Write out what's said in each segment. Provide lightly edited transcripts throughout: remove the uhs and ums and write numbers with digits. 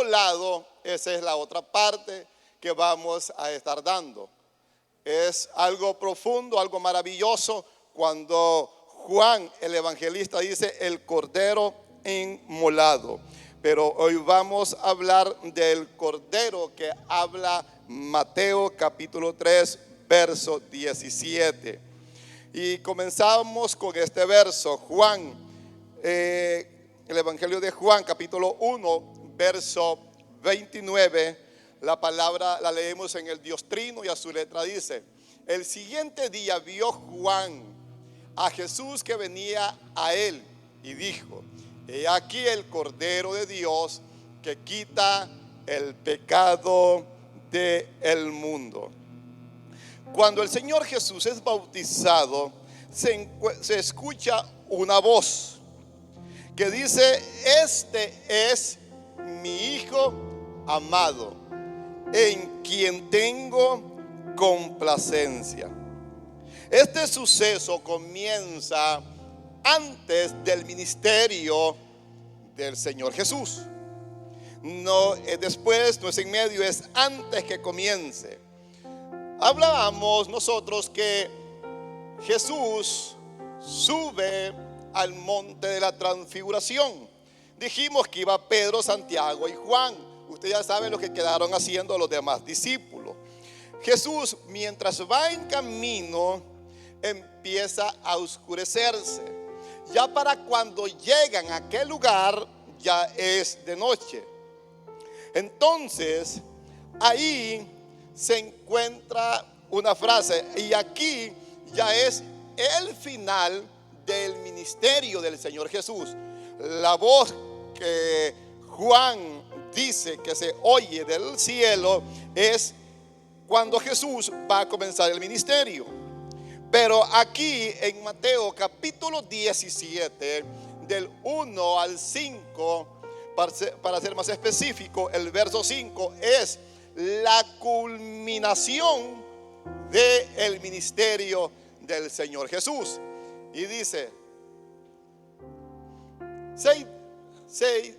inmolado, esa es la otra parte que vamos a estar dando. Es algo profundo, algo maravilloso cuando Juan el evangelista dice el cordero inmolado. Pero hoy vamos a hablar del cordero que habla Mateo capítulo 3 verso 17. Y comenzamos con este verso, Juan, el evangelio de Juan capítulo 1 verso 29. La palabra la leemos en el Dios Trino y a su letra dice: el siguiente día vio Juan a Jesús que venía a él y dijo: he aquí el Cordero de Dios que quita el pecado del mundo. Cuando el Señor Jesús es bautizado, se escucha una voz que dice: este es mi Hijo amado, en quien tengo complacencia. Este suceso comienza antes del ministerio del Señor Jesús. No es después, no es en medio, es antes que comience. Hablábamos nosotros que Jesús sube al monte de la transfiguración. Dijimos que iba Pedro, Santiago y Juan. Usted ya sabe lo que quedaron haciendo los demás discípulos. Jesús, mientras va en camino, empieza a oscurecerse. Ya para cuando llegan a aquel lugar, ya es de noche. Entonces, ahí se encuentra una frase, y aquí ya es el final del ministerio del Señor Jesús. La voz que Juan dice que se oye del cielo es cuando Jesús va a comenzar el ministerio. Pero aquí en Mateo capítulo 17, del 1 al 5, para ser más específico, el verso 5 es la culminación del ministerio del Señor Jesús. Y dice: seis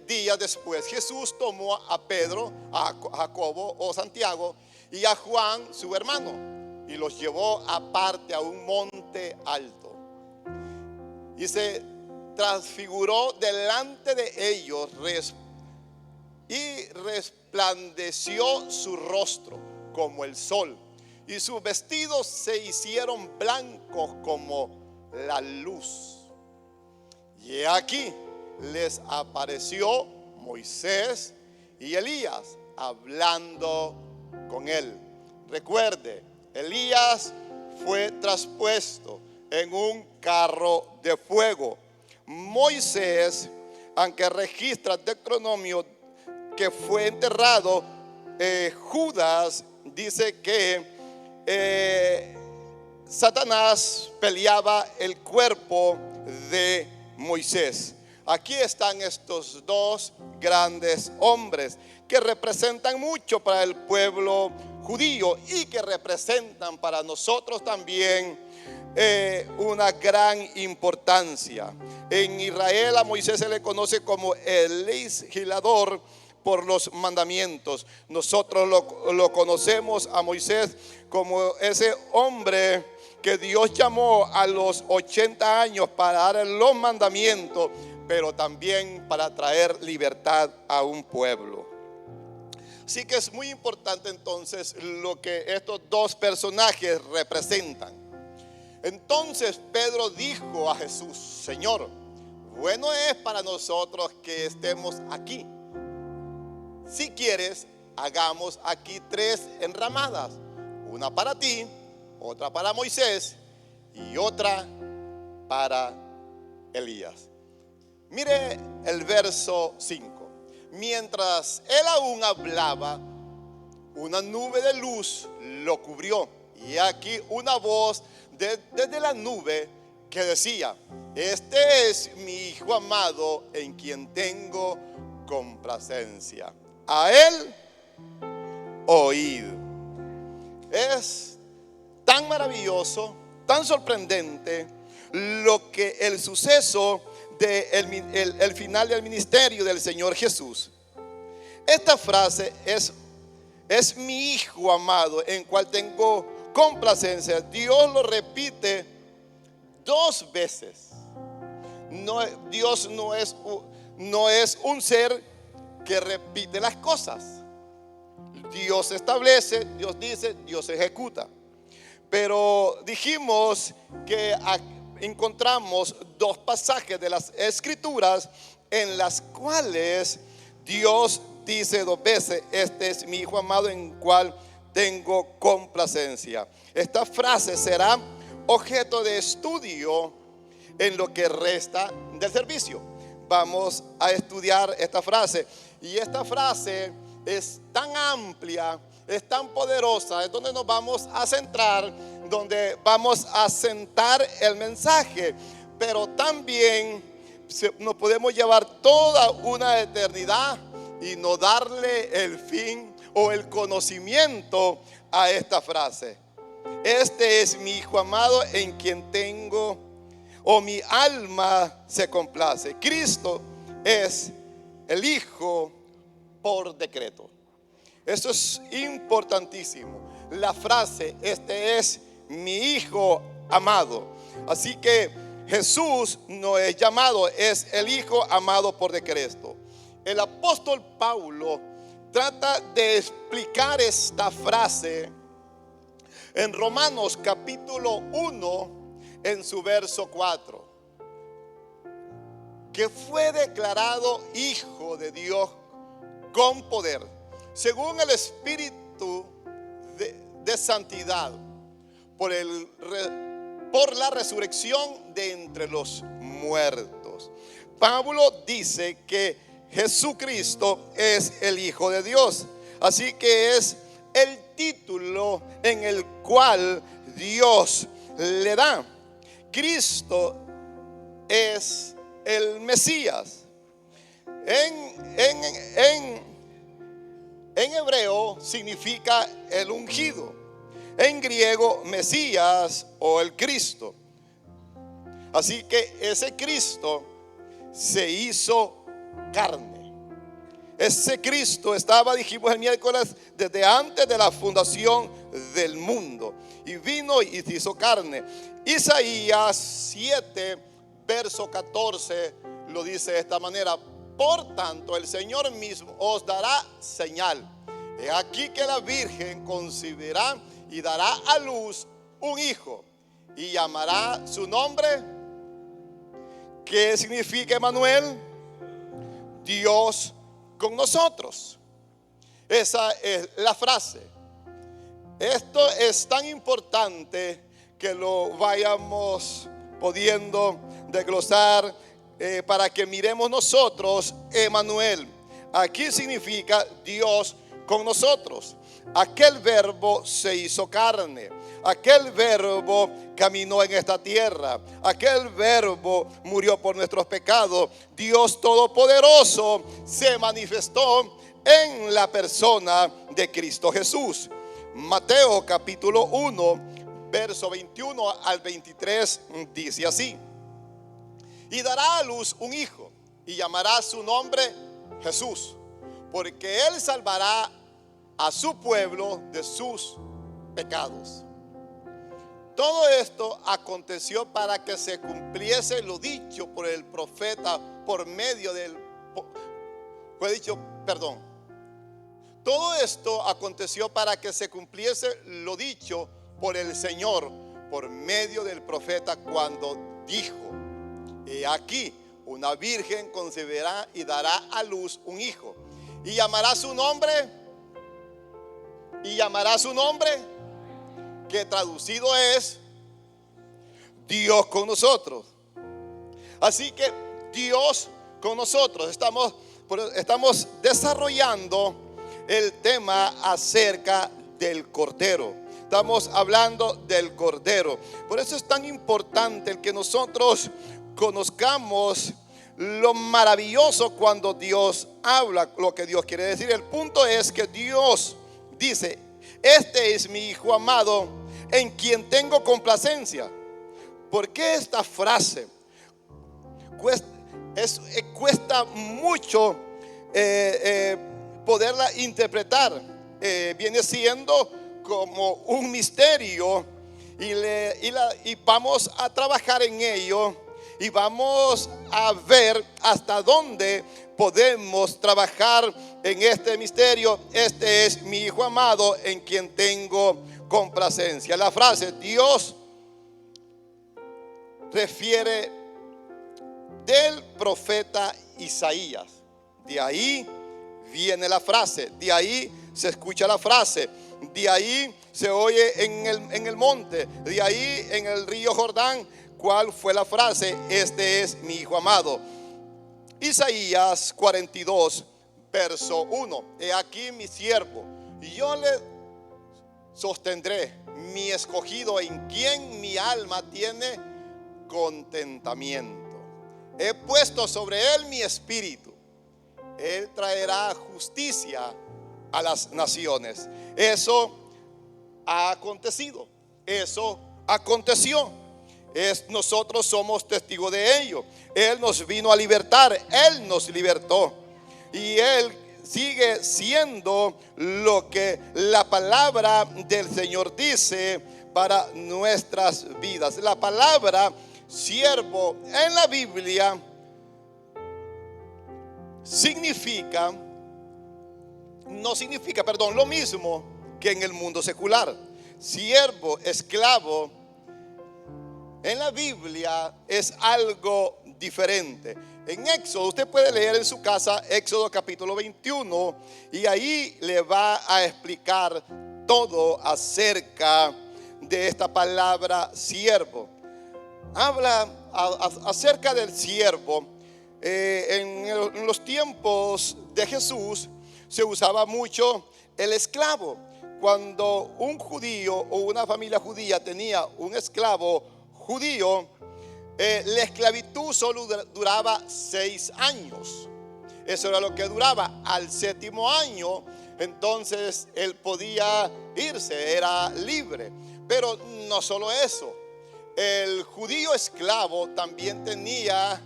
días después, Jesús tomó a Pedro, a Jacobo o Santiago y a Juan su hermano, y los llevó aparte a un monte alto. Y se transfiguró delante de ellos y resplandeció su rostro como el sol, y sus vestidos se hicieron blancos como la luz. Y aquí les apareció Moisés y Elías hablando con él. Recuerde, Elías fue traspuesto en un carro de fuego. Moisés, aunque registra Deuteronomio que fue enterrado, Judas dice que Satanás peleaba el cuerpo de Moisés. Aquí están estos dos grandes hombres que representan mucho para el pueblo judío y que representan para nosotros también una gran importancia. En Israel a Moisés se le conoce como el legislador por los mandamientos. Nosotros lo conocemos a Moisés como ese hombre que Dios llamó a los 80 años para dar los mandamientos, pero también para traer libertad a un pueblo. Así que es muy importante entonces lo que estos dos personajes representan. Entonces Pedro dijo a Jesús: Señor, bueno es para nosotros que estemos aquí. Si quieres, hagamos aquí 3 enramadas: una para ti, otra para Moisés y otra para Elías. Mire el verso 5. Mientras él aún hablaba, una nube de luz lo cubrió, y aquí una voz desde la nube que decía: este es mi Hijo amado, en quien tengo complacencia. A él oíd. Es tan maravilloso, tan sorprendente lo que el suceso del final del ministerio del Señor Jesús. Esta frase es mi hijo amado en cual tengo complacencia. Dios lo repite 2 veces. Dios no es un ser que repite las cosas. Dios establece, Dios dice, Dios ejecuta. Pero dijimos que encontramos 2 pasajes de las Escrituras en las cuales Dios dice 2 veces: este es mi hijo amado en cual tengo complacencia. Esta frase será objeto de estudio en lo que resta del servicio. Vamos a estudiar esta frase. Y esta frase es tan amplia, es tan poderosa, es donde nos vamos a centrar, donde vamos a sentar el mensaje. Pero también nos podemos llevar toda una eternidad y no darle el fin o el conocimiento a esta frase. Este es mi hijo amado en quien tengo, o mi alma se complace. Cristo es el Hijo por decreto. Eso es importantísimo. La frase, este es mi hijo amado. Así que Jesús no es llamado, es el Hijo amado por decreto. El apóstol Pablo trata de explicar esta frase en Romanos capítulo 1, en su verso 4, que fue declarado Hijo de Dios con poder, según el Espíritu de santidad, por la resurrección de entre los muertos. Pablo dice que Jesucristo es el Hijo de Dios. Así que es el título en el cual Dios le da. Cristo es el Mesías. En hebreo significa el ungido. En griego, Mesías o el Cristo. Así que ese Cristo se hizo carne. Ese Cristo estaba, dijimos el miércoles, desde antes de la fundación del mundo, y vino y se hizo carne. Isaías 7, verso 14 lo dice de esta manera: por tanto el Señor mismo os dará señal. He aquí que la Virgen concebirá y dará a luz un hijo, y llamará su nombre, ¿qué significa Emmanuel? Dios con nosotros. Esa es la frase. Esto es tan importante que lo vayamos pudiendo desglosar para que miremos nosotros. Emmanuel aquí significa Dios con nosotros. Aquel verbo se hizo carne. Aquel verbo caminó en esta tierra. Aquel verbo murió por nuestros pecados. Dios Todopoderoso se manifestó en la persona de Cristo Jesús. Mateo capítulo 1, verso 21 al 23 dice así: y dará a luz un hijo, y llamará su nombre Jesús, porque él salvará a su pueblo de sus pecados. Todo esto aconteció para que se cumpliese lo dicho por el profeta por medio del Todo esto aconteció para que se cumpliese lo dicho por el Señor por medio del profeta, cuando dijo: he aquí, una virgen concebirá y dará a luz un hijo, y llamará su nombre, que traducido es Dios con nosotros. Así que Dios con nosotros. Estamos desarrollando el tema acerca del Cordero. Estamos hablando del Cordero. Por eso es tan importante el que nosotros conozcamos lo maravilloso cuando Dios habla, lo que Dios quiere decir. El punto es que Dios dice: este es mi hijo amado en quien tengo complacencia. ¿Por qué esta frase? Cuesta mucho poderla interpretar. Viene siendo como un misterio y vamos a trabajar en ello y vamos a ver hasta dónde podemos trabajar en este misterio. Este es mi Hijo amado en quien tengo complacencia. La frase Dios refiere del profeta Isaías. De ahí viene la frase, de ahí se escucha la frase, de ahí se oye en el monte, de ahí en el río Jordán. ¿Cuál fue la frase? Este es mi Hijo amado. Isaías 42, verso 1. He aquí mi siervo, yo le sostendré, mi escogido, en quien mi alma tiene contentamiento. He puesto sobre él mi espíritu. Él traerá justicia a las naciones. Eso ha acontecido. Eso aconteció. Nosotros somos testigos de ello. Él nos vino a libertar. Él nos libertó. Y Él sigue siendo lo que la palabra del Señor dice para nuestras vidas. La palabra siervo en la Biblia no significa lo mismo que en el mundo secular. Siervo, esclavo, en la Biblia es algo diferente. En Éxodo, usted puede leer en su casa Éxodo capítulo 21 y ahí le va a explicar todo acerca de esta palabra siervo. Habla acerca del siervo. En los tiempos de Jesús se usaba mucho el esclavo. Cuando un judío o una familia judía tenía un esclavo judío, la esclavitud solo duraba 6 años. Eso era lo que duraba. Al 7º año, entonces él podía irse, era libre. Pero no solo eso, el judío esclavo también tenía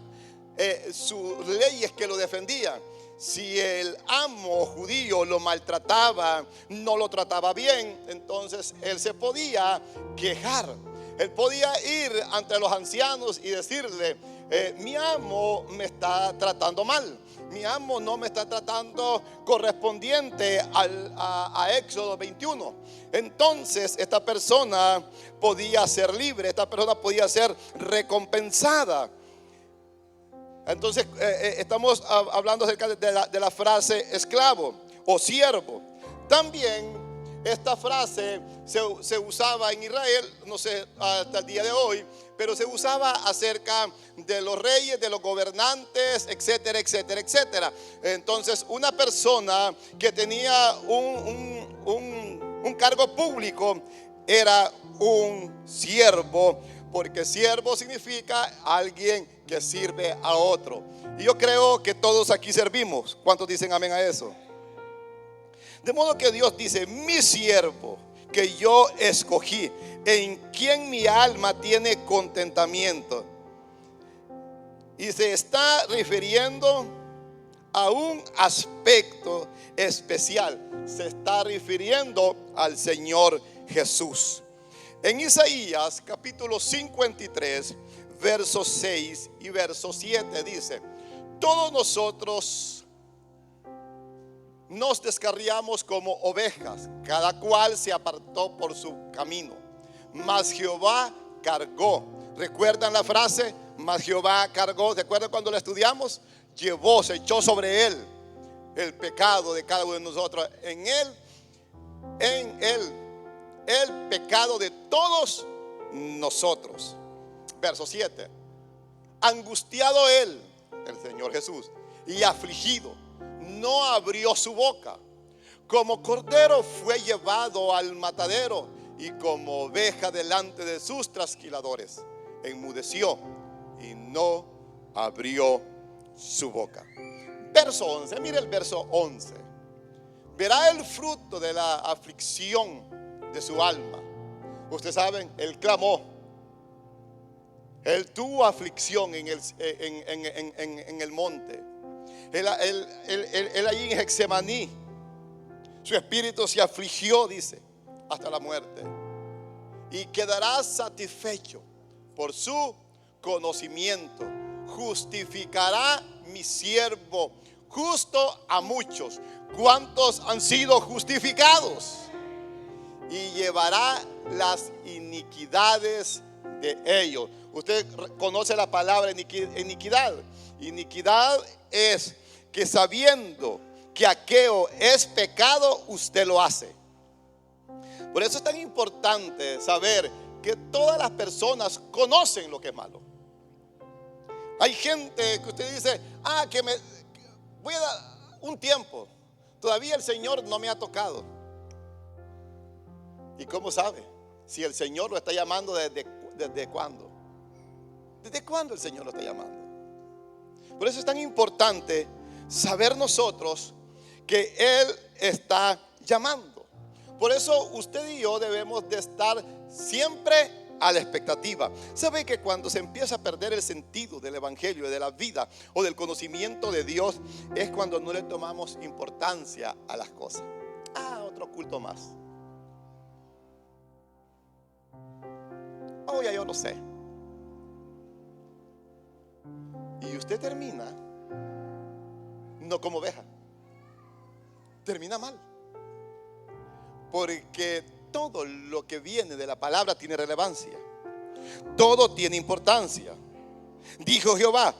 sus leyes que lo defendían. Si el amo judío lo maltrataba, no lo trataba bien, entonces él se podía quejar. Él podía ir ante los ancianos y decirle: mi amo me está tratando mal, mi amo no me está tratando correspondiente a Éxodo 21. Entonces esta persona podía ser libre, esta persona podía ser recompensada. Entonces estamos hablando acerca de la frase esclavo o siervo. También esta frase se usaba en Israel, no sé hasta el día de hoy, pero se usaba acerca de los reyes, de los gobernantes, etcétera, etcétera, etcétera. Entonces una persona que tenía un cargo público era un siervo, porque siervo significa alguien que sirve a otro. Y yo creo que todos aquí servimos. ¿Cuántos dicen amén a eso? De modo que Dios dice: mi siervo que yo escogí, en quien mi alma tiene contentamiento. Y se está refiriendo a un aspecto especial. Se está refiriendo al Señor Jesús. En Isaías capítulo 53, versos 6 y verso 7 dice: todos nosotros nos descarriamos como ovejas, cada cual se apartó por su camino, mas Jehová cargó. ¿Recuerdan la frase? Mas Jehová cargó. ¿Recuerdan cuando la estudiamos? Llevó, se echó sobre él el pecado de cada uno de nosotros. En él el pecado de todos nosotros. Verso 7. Angustiado él, el Señor Jesús, y afligido, no abrió su boca. Como cordero fue llevado al matadero, y como oveja delante de sus trasquiladores, enmudeció y no abrió su boca. Verso 11, mire el verso 11. Verá el fruto de la aflicción de su alma. Ustedes saben, él clamó, él tuvo aflicción en el monte. Él allí en Getsemaní, Su espíritu se afligió, dice, hasta la muerte. Y quedará satisfecho por su conocimiento. Justificará mi siervo justo a muchos. ¿Cuántos han sido justificados? Y llevará las iniquidades de ellos. Usted conoce la palabra iniquidad. Iniquidad es que sabiendo que aquello es pecado, usted lo hace. Por eso es tan importante saber que todas las personas conocen lo que es malo. Hay gente que usted dice, voy a dar un tiempo, todavía el Señor no me ha tocado. ¿Y cómo sabe? Si el Señor lo está llamando desde cuándo. ¿Desde cuándo el Señor lo está llamando? Por eso es tan importante saber nosotros que Él está llamando. Por eso usted y yo debemos de estar siempre a la expectativa. ¿Sabe que cuando se empieza a perder el sentido del evangelio, de la vida o del conocimiento de Dios, es cuando no le tomamos importancia a las cosas? Otro culto más. Ya yo no sé. Y usted termina no como oveja, termina mal, porque todo lo que viene de la palabra tiene relevancia, todo tiene importancia. Dijo Jehová,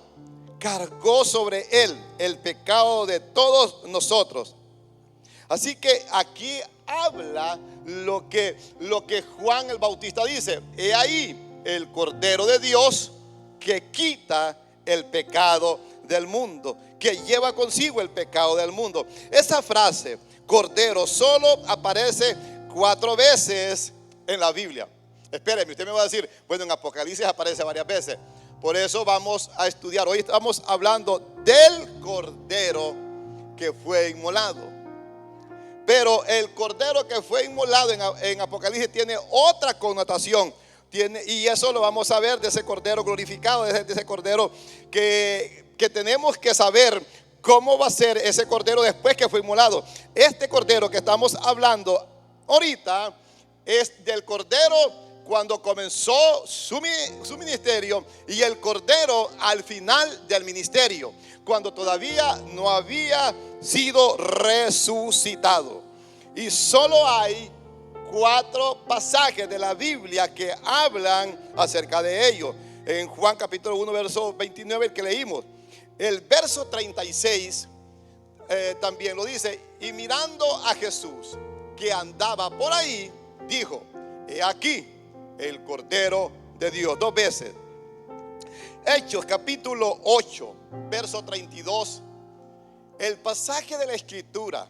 cargó sobre él el pecado de todos nosotros. Así que aquí habla lo que Juan el Bautista dice: he ahí el Cordero de Dios que quita el pecado del mundo, que lleva consigo el pecado del mundo. Esa frase, Cordero, solo aparece 4 veces en la Biblia. Espéreme, usted me va a decir, bueno, en Apocalipsis aparece varias veces. Por eso vamos a estudiar. Hoy estamos hablando del Cordero que fue inmolado. Pero el Cordero que fue inmolado en Apocalipsis tiene otra connotación. Y eso lo vamos a ver de ese Cordero glorificado, de ese Cordero que tenemos que saber cómo va a ser ese Cordero después que fue inmolado. Este Cordero que estamos hablando ahorita es del Cordero cuando comenzó su ministerio, y el Cordero al final del ministerio, cuando todavía no había sido resucitado. Y solo hay 4 pasajes de la Biblia que hablan acerca de ello. En Juan capítulo 1 verso 29, el que leímos, el verso 36 también lo dice: y mirando a Jesús que andaba por ahí, dijo: he aquí el Cordero de Dios. 2 veces. Hechos capítulo 8 verso 32, el pasaje de la escritura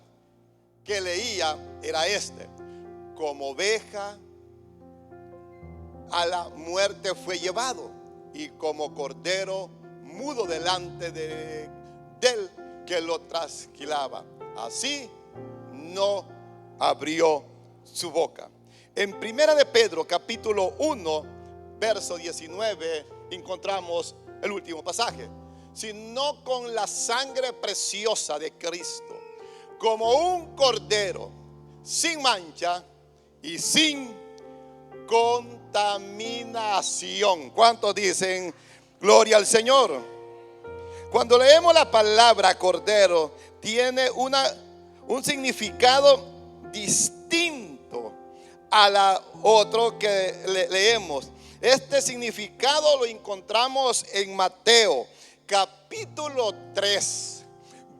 que leía era este: como oveja a la muerte fue llevado, y como cordero mudo delante de él que lo trasquilaba, así no abrió su boca. En Primera de Pedro capítulo 1 verso 19 encontramos el último pasaje: sino con la sangre preciosa de Cristo, como un cordero sin mancha y sin contaminación. ¿Cuántos dicen gloria al Señor? Cuando leemos la palabra cordero, tiene un significado distinto a la otro que leemos. Este significado lo encontramos en Mateo capítulo 3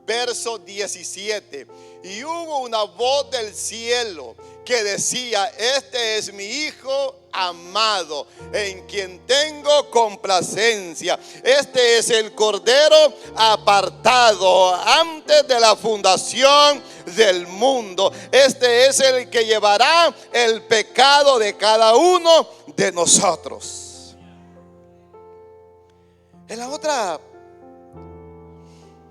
verso 17. Y hubo una voz del cielo que decía: este es mi Hijo amado, en quien tengo complacencia. Este es el Cordero apartado antes de la fundación del mundo. Este es el que llevará el pecado de cada uno de nosotros. En la otra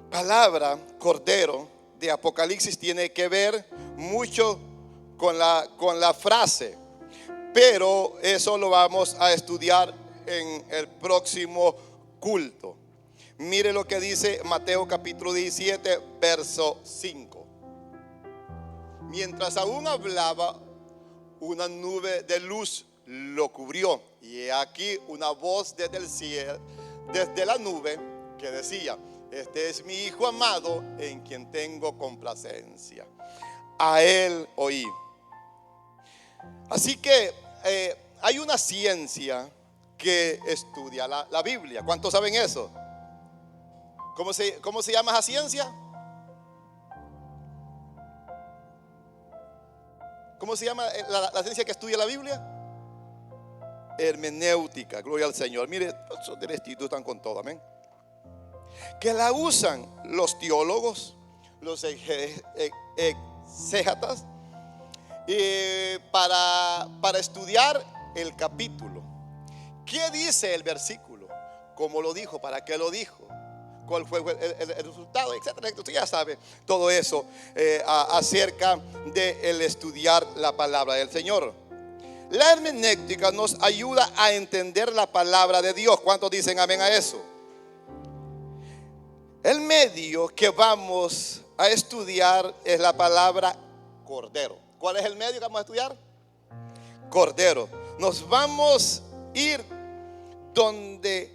palabra, Cordero, de Apocalipsis, tiene que ver mucho con la frase, pero eso lo vamos a estudiar en el próximo culto. Mire lo que dice Mateo capítulo 17 verso 5. Mientras aún hablaba, una nube de luz lo cubrió. Y he aquí una voz desde el cielo, desde la nube, que decía: este es mi Hijo amado, en quien tengo complacencia. A él oí. Así que hay una ciencia que estudia la Biblia. ¿Cuántos saben eso? ¿Cómo se llama esa ciencia? ¿Cómo se llama la ciencia que estudia la Biblia? Hermenéutica, gloria al Señor. Mire, esos del instituto están con todo, amén. Que la usan los teólogos, los exégetas, para estudiar el capítulo. ¿Qué dice el versículo? ¿Cómo lo dijo? ¿Para qué lo dijo? ¿Cuál fue el resultado? Etcétera. Usted ya sabe todo eso acerca del estudiar la palabra del Señor. La hermenéutica nos ayuda a entender la palabra de Dios. ¿Cuántos dicen amén a eso? El medio que vamos a estudiar es la palabra cordero. ¿Cuál es el medio que vamos a estudiar? Cordero. Nos vamos a ir donde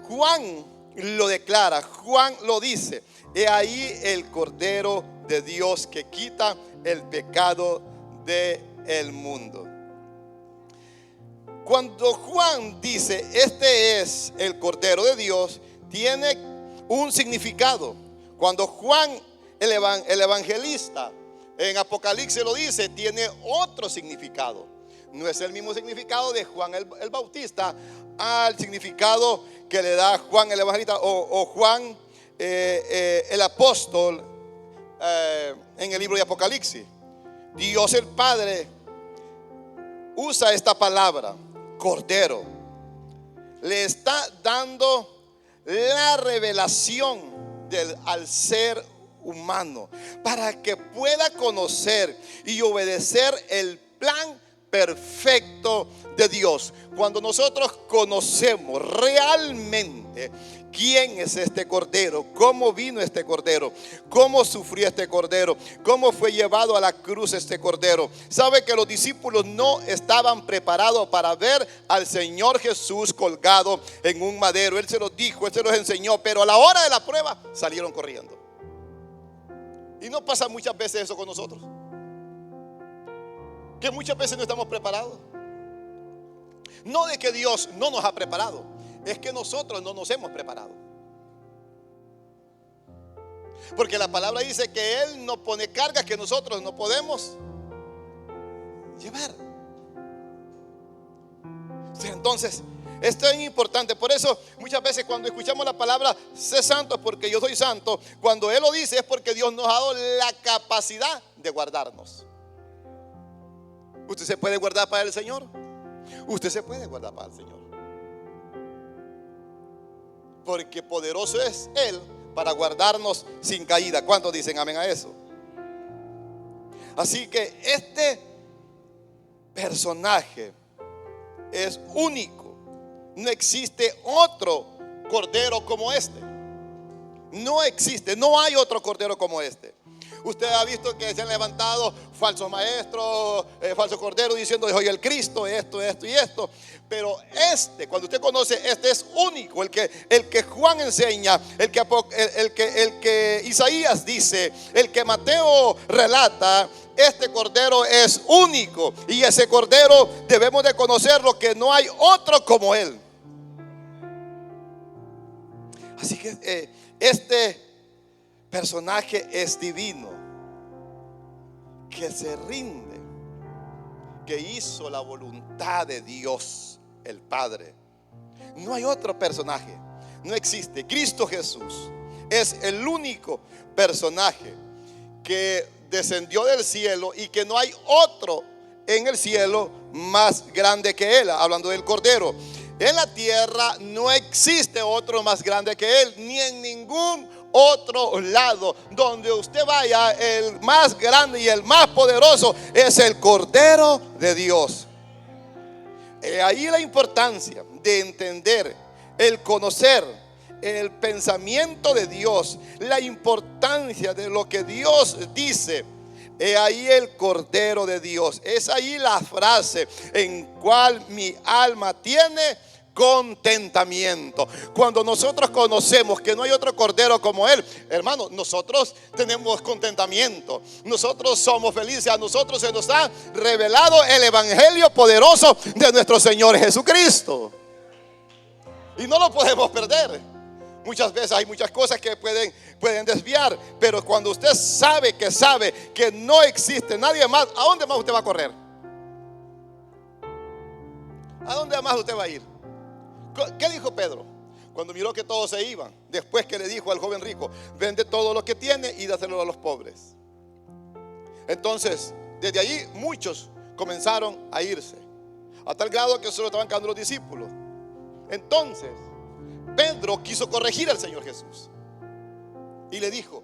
Juan lo declara, Juan lo dice. He ahí el Cordero de Dios que quita el pecado del mundo. Cuando Juan dice este es el Cordero de Dios, tiene un significado. Cuando Juan el evangelista en Apocalipsis lo dice, tiene otro significado. No es el mismo significado de Juan el Bautista al significado que le da Juan el evangelista o Juan el apóstol en el libro de Apocalipsis. Dios el Padre usa esta palabra, Cordero. Le está dando la revelación al ser humano para que pueda conocer y obedecer el plan perfecto de Dios. Cuando nosotros conocemos realmente quién es este Cordero, cómo vino este Cordero, cómo sufrió este Cordero, cómo fue llevado a la cruz este Cordero, sabe que los discípulos no estaban preparados para ver al Señor Jesús colgado en un madero. Él se los dijo, Él se los enseñó, pero a la hora de la prueba salieron corriendo. Y no pasa muchas veces eso con nosotros, que muchas veces no estamos preparados. No de que Dios no nos ha preparado, es que nosotros no nos hemos preparado. Porque la palabra dice que Él no pone cargas que nosotros no podemos llevar. Entonces, esto es importante. Por eso muchas veces cuando escuchamos la palabra sé santo porque yo soy santo, cuando Él lo dice es porque Dios nos ha dado la capacidad de guardarnos. ¿Usted se puede guardar para el Señor? Usted se puede guardar para el Señor, porque poderoso es Él para guardarnos sin caída. ¿Cuántos dicen amén a eso? Así que este personaje es único. No existe otro cordero como este. No existe, no hay otro cordero como este. Usted ha visto que se han levantado falsos maestros, falsos corderos diciendo soy el Cristo, esto y esto. Pero cuando usted conoce, este es único, el que Juan enseña, el que Isaías dice, el que Mateo relata. Este cordero es único y ese cordero debemos de conocerlo, que no hay otro como él. Así que este personaje es divino, que se rinde, que hizo la voluntad de Dios el Padre. No hay otro personaje, no existe. Cristo Jesús es el único personaje que descendió del cielo y que no hay otro en el cielo más grande que Él. Hablando del Cordero, en la tierra no existe otro más grande que Él, ni en ningún otro lado. Donde usted vaya, el más grande y el más poderoso es el Cordero de Dios. Ahí la importancia de entender, el conocer el pensamiento de Dios, la importancia de lo que Dios dice, es ahí el Cordero de Dios. Es ahí la frase en cual mi alma tiene contentamiento. Cuando nosotros conocemos que no hay otro Cordero como Él, hermano, nosotros tenemos contentamiento. Nosotros somos felices. A nosotros se nos ha revelado el evangelio poderoso de nuestro Señor Jesucristo, y no lo podemos perder. Muchas veces hay muchas cosas que pueden desviar, pero cuando usted sabe que no existe nadie más, ¿a dónde más usted va a correr? ¿A dónde más usted va a ir? ¿Qué dijo Pedro cuando miró que todos se iban? Después que le dijo al joven rico: vende todo lo que tiene y dáselo a los pobres. Entonces, desde allí muchos comenzaron a irse, a tal grado que solo estaban quedando los discípulos. Entonces Pedro quiso corregir al Señor Jesús y le dijo: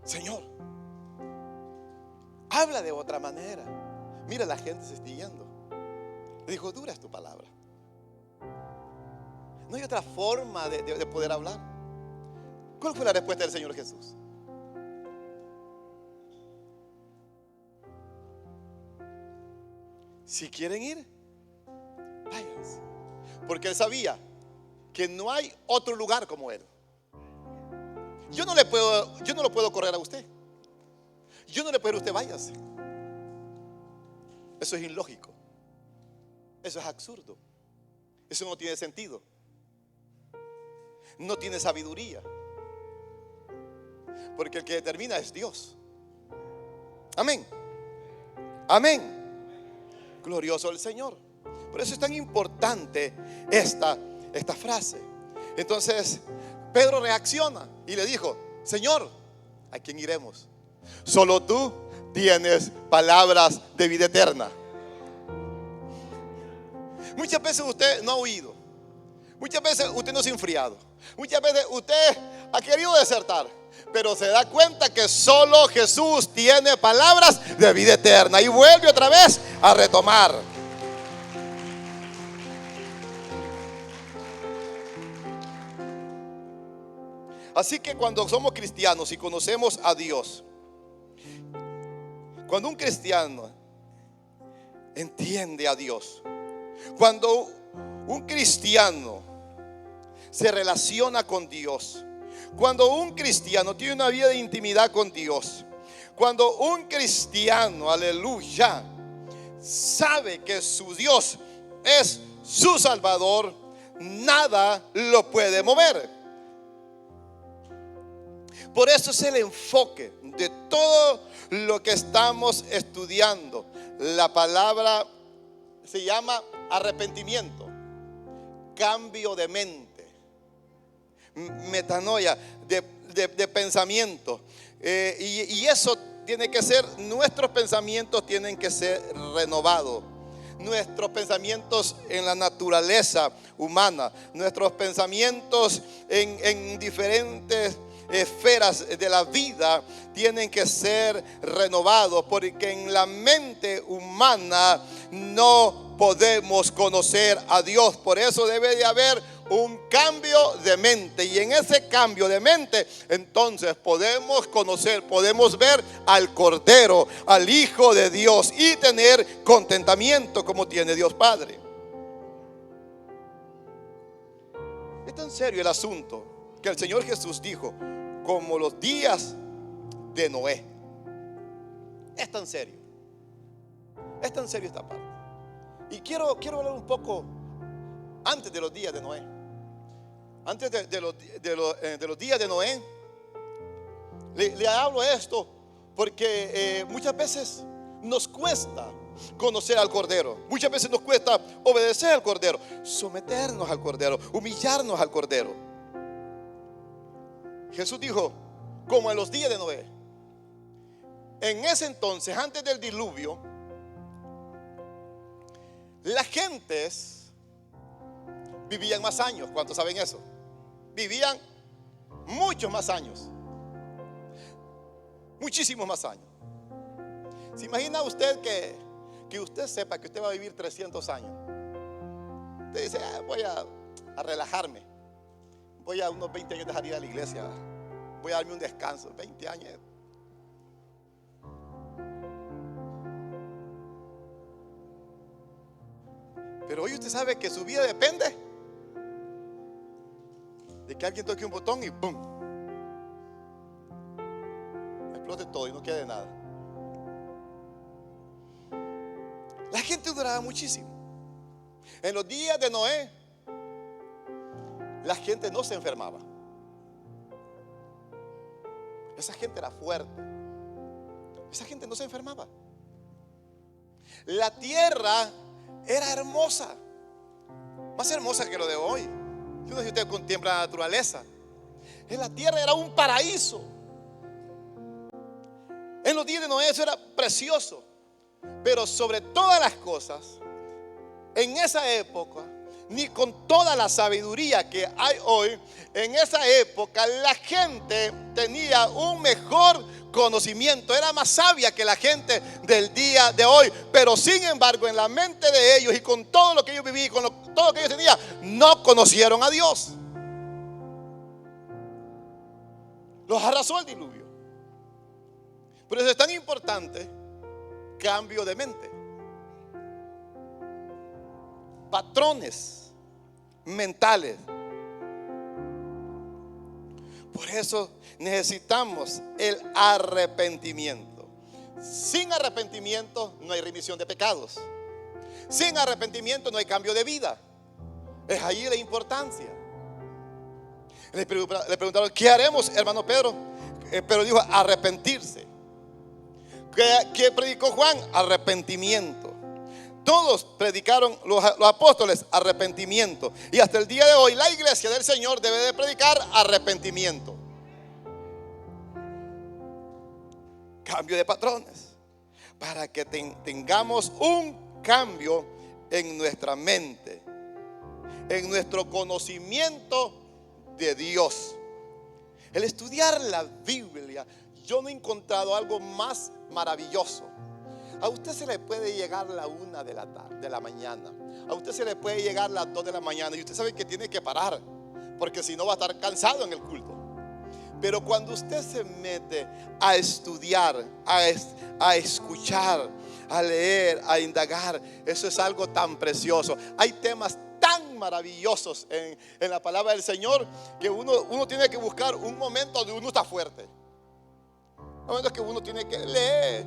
Señor, habla de otra manera. Mira, la gente se está yendo. Le dijo: dura es tu palabra. No hay otra forma de poder hablar. ¿Cuál fue la respuesta del Señor Jesús? Si quieren ir, váyanse. Porque Él sabía que no hay otro lugar como Él. Yo no lo puedo correr a usted. Yo no le puedo decir: usted váyase. Eso es ilógico. Eso es absurdo. Eso no tiene sentido. No tiene sabiduría. Porque el que determina es Dios. Amén. Amén. Glorioso el Señor. Por eso es tan importante esta frase. Entonces Pedro reacciona y le dijo: Señor, ¿a quién iremos? Solo tú tienes palabras de vida eterna. Muchas veces usted no ha oído. Muchas veces usted no se ha enfriado. Muchas veces usted ha querido desertar, pero se da cuenta que solo Jesús tiene palabras de vida eterna y vuelve otra vez a retomar. Así que cuando somos cristianos y conocemos a Dios, cuando un cristiano entiende a Dios, cuando un cristiano se relaciona con Dios, cuando un cristiano tiene una vida de intimidad con Dios, cuando un cristiano, aleluya, sabe que su Dios es su Salvador, nada lo puede mover. Por eso es el enfoque de todo lo que estamos estudiando. La palabra se llama arrepentimiento, cambio de mente, metanoia, de pensamiento. Y eso tiene que ser, nuestros pensamientos tienen que ser renovados. Nuestros pensamientos en la naturaleza humana, nuestros pensamientos en diferentes esferas de la vida tienen que ser renovados, porque en la mente humana no podemos conocer a Dios. Por eso debe de haber un cambio de mente, y en ese cambio de mente entonces podemos conocer, podemos ver al Cordero, al Hijo de Dios, y tener contentamiento como tiene Dios Padre. Es tan serio el asunto que el Señor Jesús dijo: como los días de Noé. Es tan serio. Es tan serio esta parte. Y quiero hablar un poco antes de los días de Noé. Antes de los días de Noé, le hablo esto porque muchas veces nos cuesta conocer al Cordero. Muchas veces nos cuesta obedecer al Cordero, someternos al Cordero, humillarnos al Cordero. Jesús dijo: como en los días de Noé. En ese entonces, antes del diluvio, las gentes vivían más años. ¿Cuántos saben eso? Vivían muchos más años, muchísimos más años. ¿Se imagina usted que usted sepa que usted va a vivir 300 años? Usted dice: a relajarme. Voy a unos 20 años dejar ir a la iglesia. Voy a darme un descanso, 20 años. Pero hoy usted sabe que su vida depende de que alguien toque un botón y ¡pum! Explote todo y no quede nada. La gente duraba muchísimo. En los días de Noé, la gente no se enfermaba. Esa gente era fuerte. Esa gente no se enfermaba. La tierra era hermosa, más hermosa que lo de hoy. Yo no sé si usted contempla la naturaleza. En la tierra era un paraíso. En los días de Noé eso era precioso. Pero sobre todas las cosas, en esa época, ni con toda la sabiduría que hay hoy, en esa época la gente tenía un mejor conocimiento, era más sabia que la gente del día de hoy. Pero sin embargo, en la mente de ellos y con todo lo que ellos vivían, todo lo que ellos tenían, no conocieron a Dios. Los arrasó el diluvio. Por eso es tan importante cambio de mente, patrones mentales. Por eso necesitamos el arrepentimiento. Sin arrepentimiento no hay remisión de pecados. Sin arrepentimiento no hay cambio de vida. Es ahí la importancia. Le preguntaron: ¿qué haremos, hermano Pedro? Pero dijo: arrepentirse. ¿Qué predicó Juan? Arrepentimiento. Todos predicaron, los apóstoles, arrepentimiento. Y hasta el día de hoy la iglesia del Señor debe de predicar arrepentimiento. Cambio de patrones, para que tengamos un cambio en nuestra mente, en nuestro conocimiento de Dios. El estudiar la Biblia, yo no he encontrado algo más maravilloso. A usted se le puede llegar la 1 de la mañana. A usted se le puede llegar las 2 de la mañana. Y usted sabe que tiene que parar, porque si no va a estar cansado en el culto. Pero cuando usted se mete a estudiar, a escuchar, a leer, a indagar, eso es algo tan precioso. Hay temas tan maravillosos en la palabra del Señor, que uno tiene que buscar un momento donde uno está fuerte. Momentos que uno tiene que leer,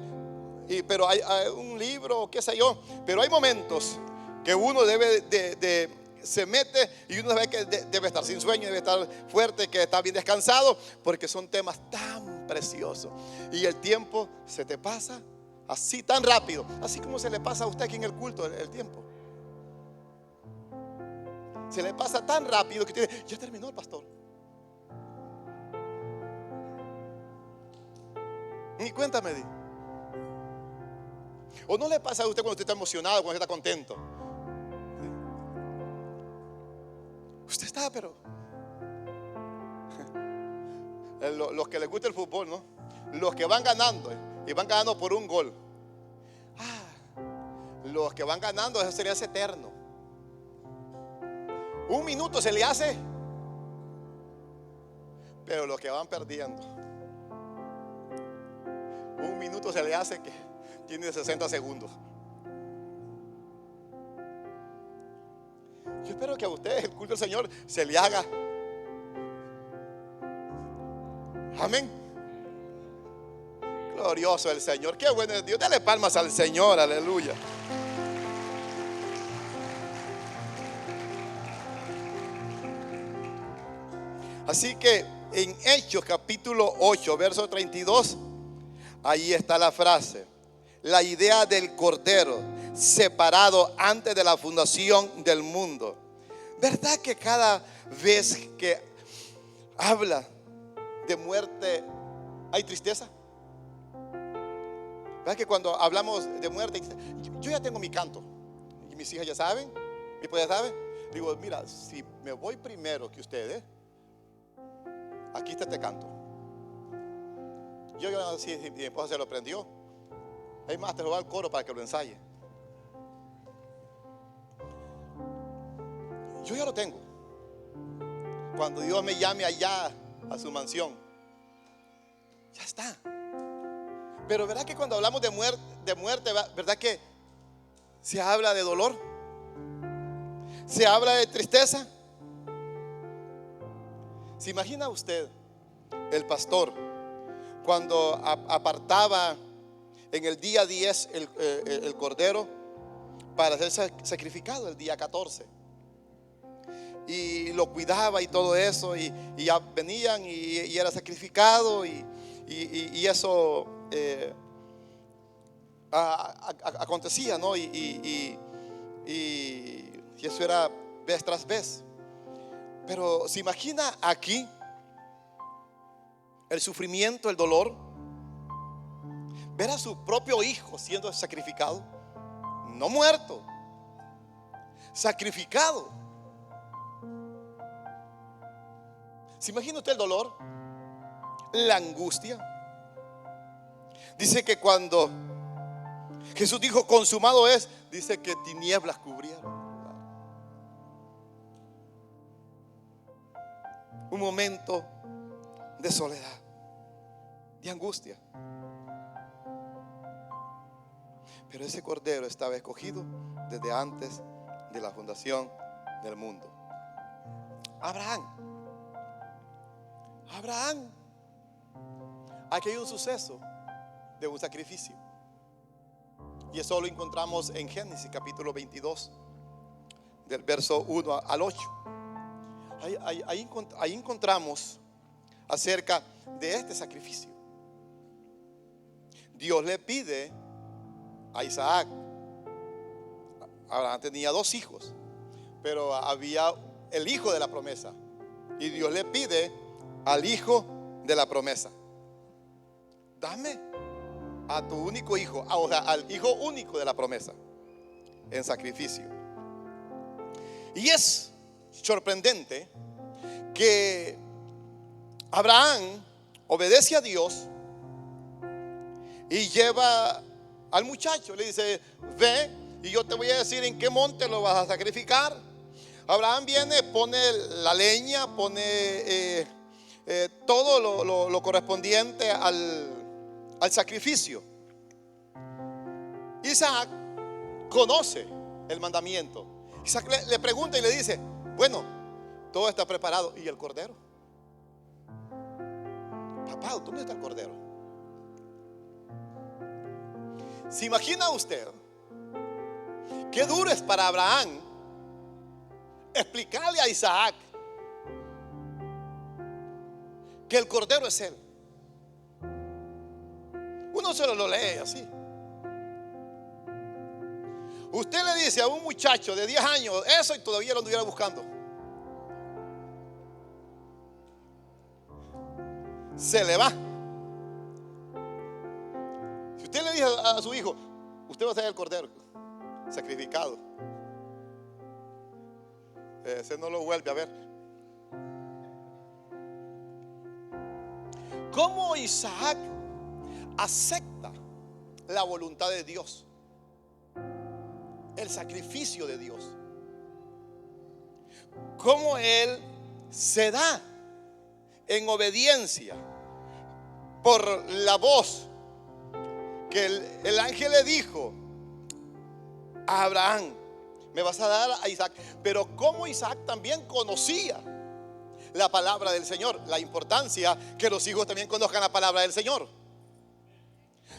pero hay un libro, qué sé yo. Pero hay momentos que uno se mete y uno ve que debe estar sin sueño, debe estar fuerte, que está bien descansado, porque son temas tan preciosos. Y el tiempo se te pasa así tan rápido, así como se le pasa a usted aquí en el culto el tiempo. Se le pasa tan rápido que ya terminó el pastor. Ni cuenta me di. ¿O no le pasa a usted cuando usted está emocionado, cuando usted está contento? Usted está, pero los que les gusta el fútbol, ¿no? Los que van ganando y van ganando por un gol. Los que van ganando, eso se le hace eterno. Un minuto se le hace. Pero los que van perdiendo, un minuto se le hace que tiene 60 segundos. Yo espero que a ustedes el culto del Señor se le haga. Amén. Glorioso el Señor. Qué bueno es Dios. Dale palmas al Señor. Aleluya. Así que en Hechos capítulo 8 verso 32, ahí está la frase, la idea del Cordero separado antes de la fundación del mundo. ¿Verdad que cada vez que habla de muerte hay tristeza? ¿Verdad que cuando hablamos de muerte, yo ya tengo mi canto y mis hijas ya saben, mi esposa ya sabe? Digo, mira, si me voy primero que ustedes, aquí está este canto. Yo si mi esposa se lo aprendió. Hay más, te lo va al coro para que lo ensaye. Yo ya lo tengo. cuando Dios me llame allá a su mansión. Ya está. Pero ¿verdad que cuando hablamos de muerte, verdad que se habla de dolor? Se habla de tristeza. ¿Se imagina usted el pastor cuando apartaba en el día 10 el cordero para ser sacrificado el día 14? Y lo cuidaba y todo eso, y ya venían y era sacrificado, y eso acontecía, ¿no? Y eso era vez tras vez. Pero ¿se imagina aquí el sufrimiento, el dolor? Ver a su propio hijo siendo sacrificado, no muerto, sacrificado. ¿Se imagina usted el dolor? La angustia. Dice que cuando Jesús dijo consumado es, dice que tinieblas cubrieron. Un momento de soledad, de angustia. Pero ese cordero estaba escogido desde antes de la fundación del mundo. Abraham. Aquí hay un suceso de un sacrificio, y eso lo encontramos en Génesis capítulo 22, del verso 1 al 8. Ahí encontramos acerca de este sacrificio. Dios le pide a Isaac. Abraham tenía 2 hijos, pero había el hijo de la promesa, y Dios le pide al hijo de la promesa: dame a tu único hijo, o sea, al hijo único de la promesa en sacrificio. Y es sorprendente que Abraham obedece a Dios y lleva al muchacho. Le dice: ve y yo te voy a decir en qué monte lo vas a sacrificar. Abraham viene, pone la leña, pone todo lo correspondiente al sacrificio. Isaac conoce el mandamiento. Isaac le pregunta y le dice: bueno, todo está preparado, ¿y el cordero? Papá, ¿dónde está el cordero? ¿Se imagina usted qué duro es para Abraham explicarle a Isaac que el cordero es él? Uno solo lo lee así. Usted le dice a un muchacho de 10 años eso y todavía lo anduviera buscando. Se le va. Si usted le dice a su hijo: usted va a ser el cordero sacrificado, ese no lo vuelve a ver. ¿Cómo Isaac acepta la voluntad de Dios? El sacrificio de Dios. ¿Cómo él se da en obediencia por la voz que el ángel le dijo a Abraham: me vas a dar a Isaac? Pero como Isaac también conocía la palabra del Señor, la importancia que los hijos también conozcan la palabra del Señor.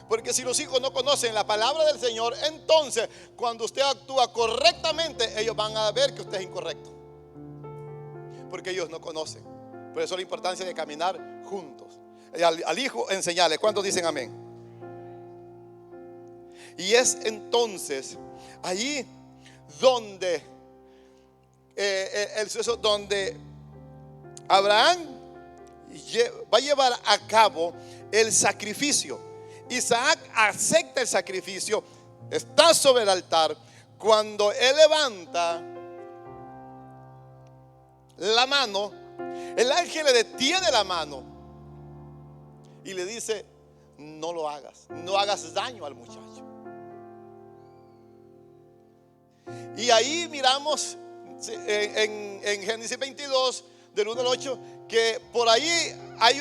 Porque si los hijos no conocen la palabra del Señor, entonces cuando usted actúa correctamente, ellos van a ver que usted es incorrecto, porque ellos no conocen. Por eso la importancia de caminar juntos. Al hijo enseñarle. ¿Cuántos dicen amén? Y es entonces allí donde el suceso donde Abraham va a llevar a cabo el sacrificio. Isaac acepta el sacrificio, está sobre el altar. Cuando él levanta la mano, el ángel le detiene la mano y le dice: no lo hagas, no hagas daño al muchacho. Y ahí miramos en Génesis 22 del 1 al 8, que por ahí hay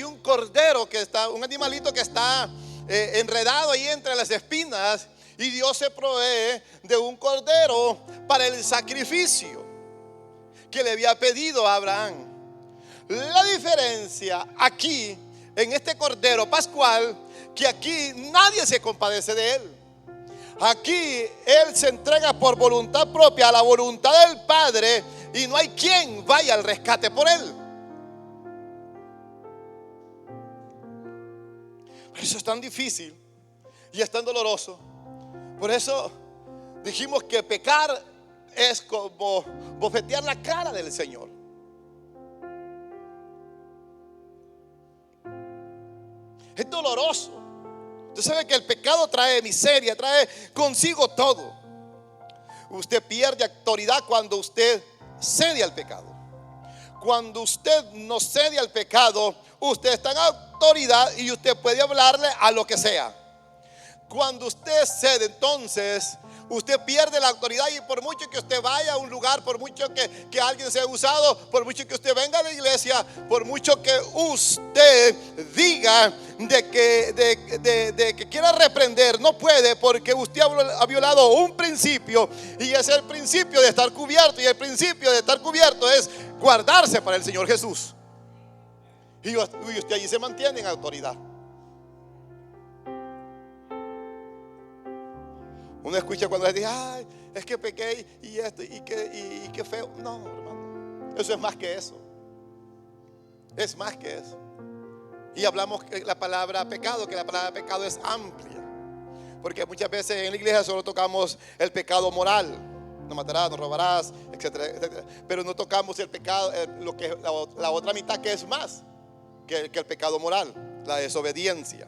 un cordero que está, un animalito que está enredado ahí entre las espinas, y Dios se provee de un cordero para el sacrificio que le había pedido a Abraham. La diferencia aquí, en este cordero pascual, que aquí nadie se compadece de él. Aquí él se entrega por voluntad propia a la voluntad del Padre, y no hay quien vaya al rescate por él. Por eso es tan difícil y es tan doloroso. Por eso dijimos que pecar es como bofetear la cara del Señor. Es doloroso. Usted sabe que el pecado trae miseria, trae consigo todo. Usted pierde autoridad cuando usted cede al pecado. Cuando usted no cede al pecado, usted está en autoridad y usted puede hablarle a lo que sea. Cuando usted cede, entonces usted pierde la autoridad, y por mucho que usted vaya a un lugar, por mucho que alguien sea usado, por mucho que usted venga a la iglesia, por mucho que usted diga de que quiera reprender, no puede, porque usted ha violado un principio, y es el principio de estar cubierto, y el principio de estar cubierto es guardarse para el Señor Jesús. Y usted allí se mantiene en autoridad. Uno escucha cuando le dice, ay, es que pequé y esto, y qué feo. No, hermano, eso es más que eso. Es más que eso. Y hablamos la palabra pecado, que la palabra pecado es amplia, porque muchas veces en la iglesia solo tocamos el pecado moral: no matarás, no robarás, etcétera, etcétera. Pero no tocamos el pecado, lo que la otra mitad, que es más que el pecado moral, la desobediencia.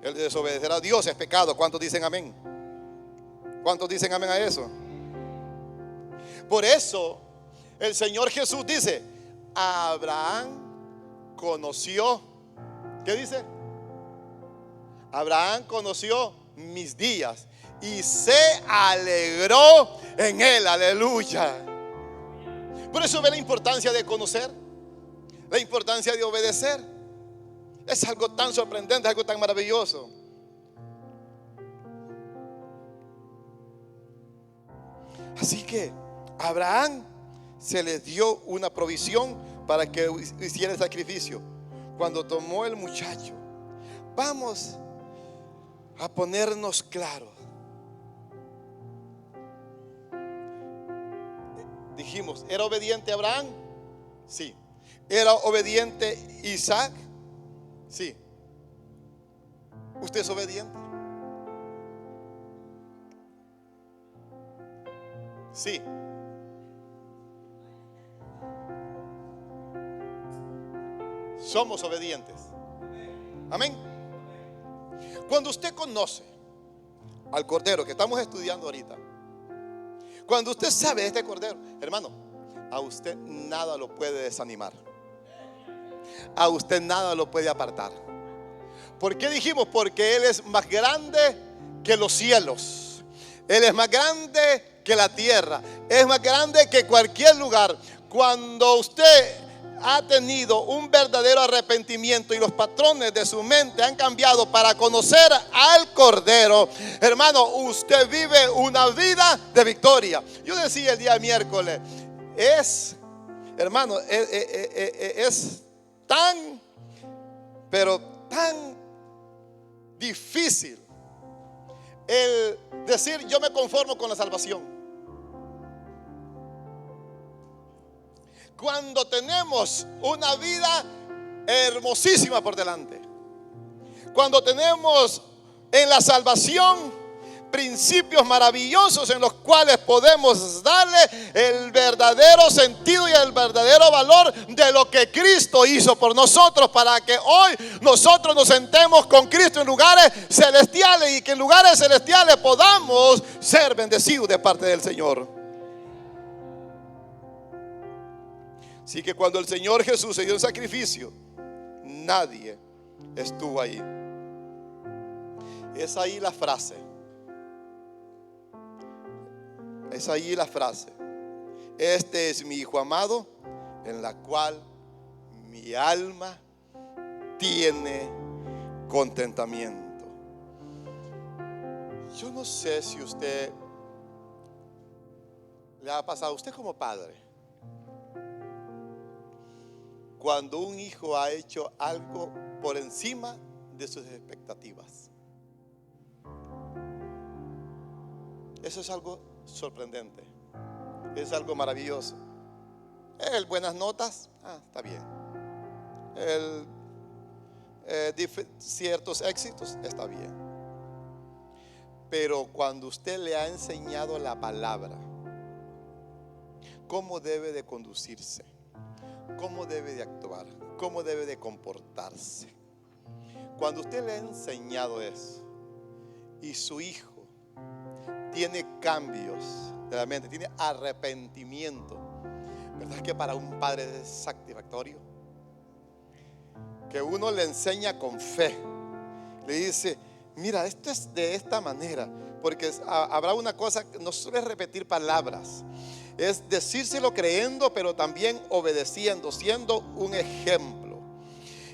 El desobedecer a Dios es pecado. ¿Cuántos dicen amén? ¿Cuántos dicen amén a eso? Por eso el Señor Jesús dice: Abraham conoció, ¿qué dice? Abraham conoció mis días y se alegró en él. Aleluya. Por eso ve la importancia de conocer, la importancia de obedecer. Es algo tan sorprendente, algo tan maravilloso. Así que a Abraham se le dio una provisión para que hiciera el sacrificio. Cuando tomó el muchacho, vamos a ponernos claros. Dijimos, ¿era obediente Abraham? Sí. ¿Era obediente Isaac? Sí. ¿Usted es obediente? Sí. Somos obedientes. Amén. Cuando usted conoce al cordero que estamos estudiando ahorita, cuando usted sabe de este cordero, hermano, a usted nada lo puede desanimar. A usted nada lo puede apartar. ¿Por qué dijimos? Porque Él es más grande que los cielos. Él es más grande que la tierra. Es más grande que cualquier lugar. Cuando usted ha tenido un verdadero arrepentimiento y los patrones de su mente han cambiado para conocer al Cordero, hermano, usted vive una vida de victoria. Yo decía el día miércoles, hermano, es tan, pero tan difícil el decir yo me conformo con la salvación, cuando tenemos una vida hermosísima por delante, cuando tenemos en la salvación principios maravillosos en los cuales podemos darle el verdadero sentido y el verdadero valor de lo que Cristo hizo por nosotros, para que hoy nosotros nos sentemos con Cristo en lugares celestiales, y que en lugares celestiales podamos ser bendecidos de parte del Señor. Así que cuando el Señor Jesús se dio un sacrificio, nadie estuvo ahí. Es ahí la frase. Es ahí la frase. este es mi Hijo amado, en la cual mi alma tiene contentamiento. Yo no sé si usted le ha pasado, usted como padre, cuando un hijo ha hecho algo por encima de sus expectativas. Eso es algo sorprendente, es algo maravilloso. El buenas notas, está bien. Ciertos éxitos, está bien. Pero cuando usted le ha enseñado la palabra, cómo debe de conducirse, cómo debe de actuar, cómo debe de comportarse, cuando usted le ha enseñado eso y su hijo tiene cambios de la mente, tiene arrepentimiento, ¿verdad que para un padre es satisfactorio? Que uno le enseña con fe, le dice: mira, esto es de esta manera, porque habrá una cosa, no solo es repetir palabras, es decírselo creyendo, pero también obedeciendo, siendo un ejemplo.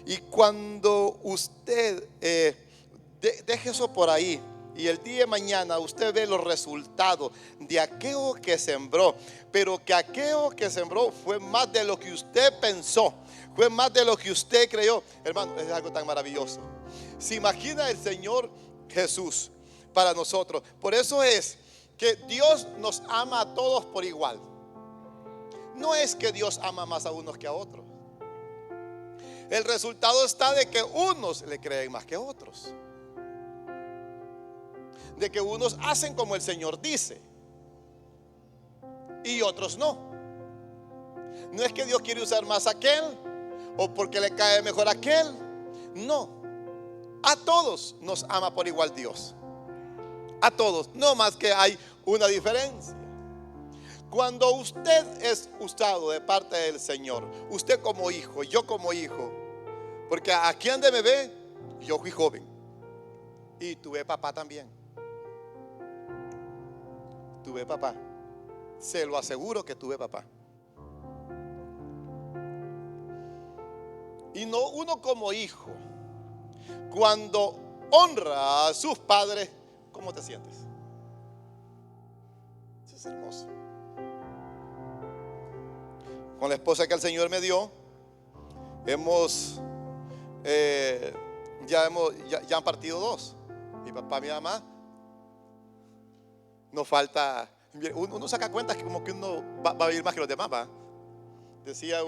Y cuando usted deje eso por ahí, y el día de mañana usted ve los resultados de aquello que sembró, pero que aquello que sembró fue más de lo que usted pensó, fue más de lo que usted creyó, hermano, es algo tan maravilloso. Se imagina el Señor Jesús para nosotros. Por eso es que Dios nos ama a todos por igual. No es que Dios ama más a unos que a otros. El resultado está de que unos le creen más que otros, de que unos hacen como el Señor dice y otros no. No es que Dios quiere usar más a aquel o porque le cae mejor a aquel. No, a todos nos ama por igual Dios. A todos, no más que hay una diferencia. Cuando usted es usado de parte del Señor, usted como hijo, yo como hijo, porque aquí donde me ve, yo fui joven y tuve papá también. Tuve papá, se lo aseguro que tuve papá. Y no, uno como hijo, cuando honra a sus padres, ¿cómo te sientes? Eso es hermoso. Con la esposa que el Señor me dio, ya han partido dos, mi papá y mi mamá. No falta, uno saca cuentas que como que uno va a vivir más que los demás, ¿va? Decía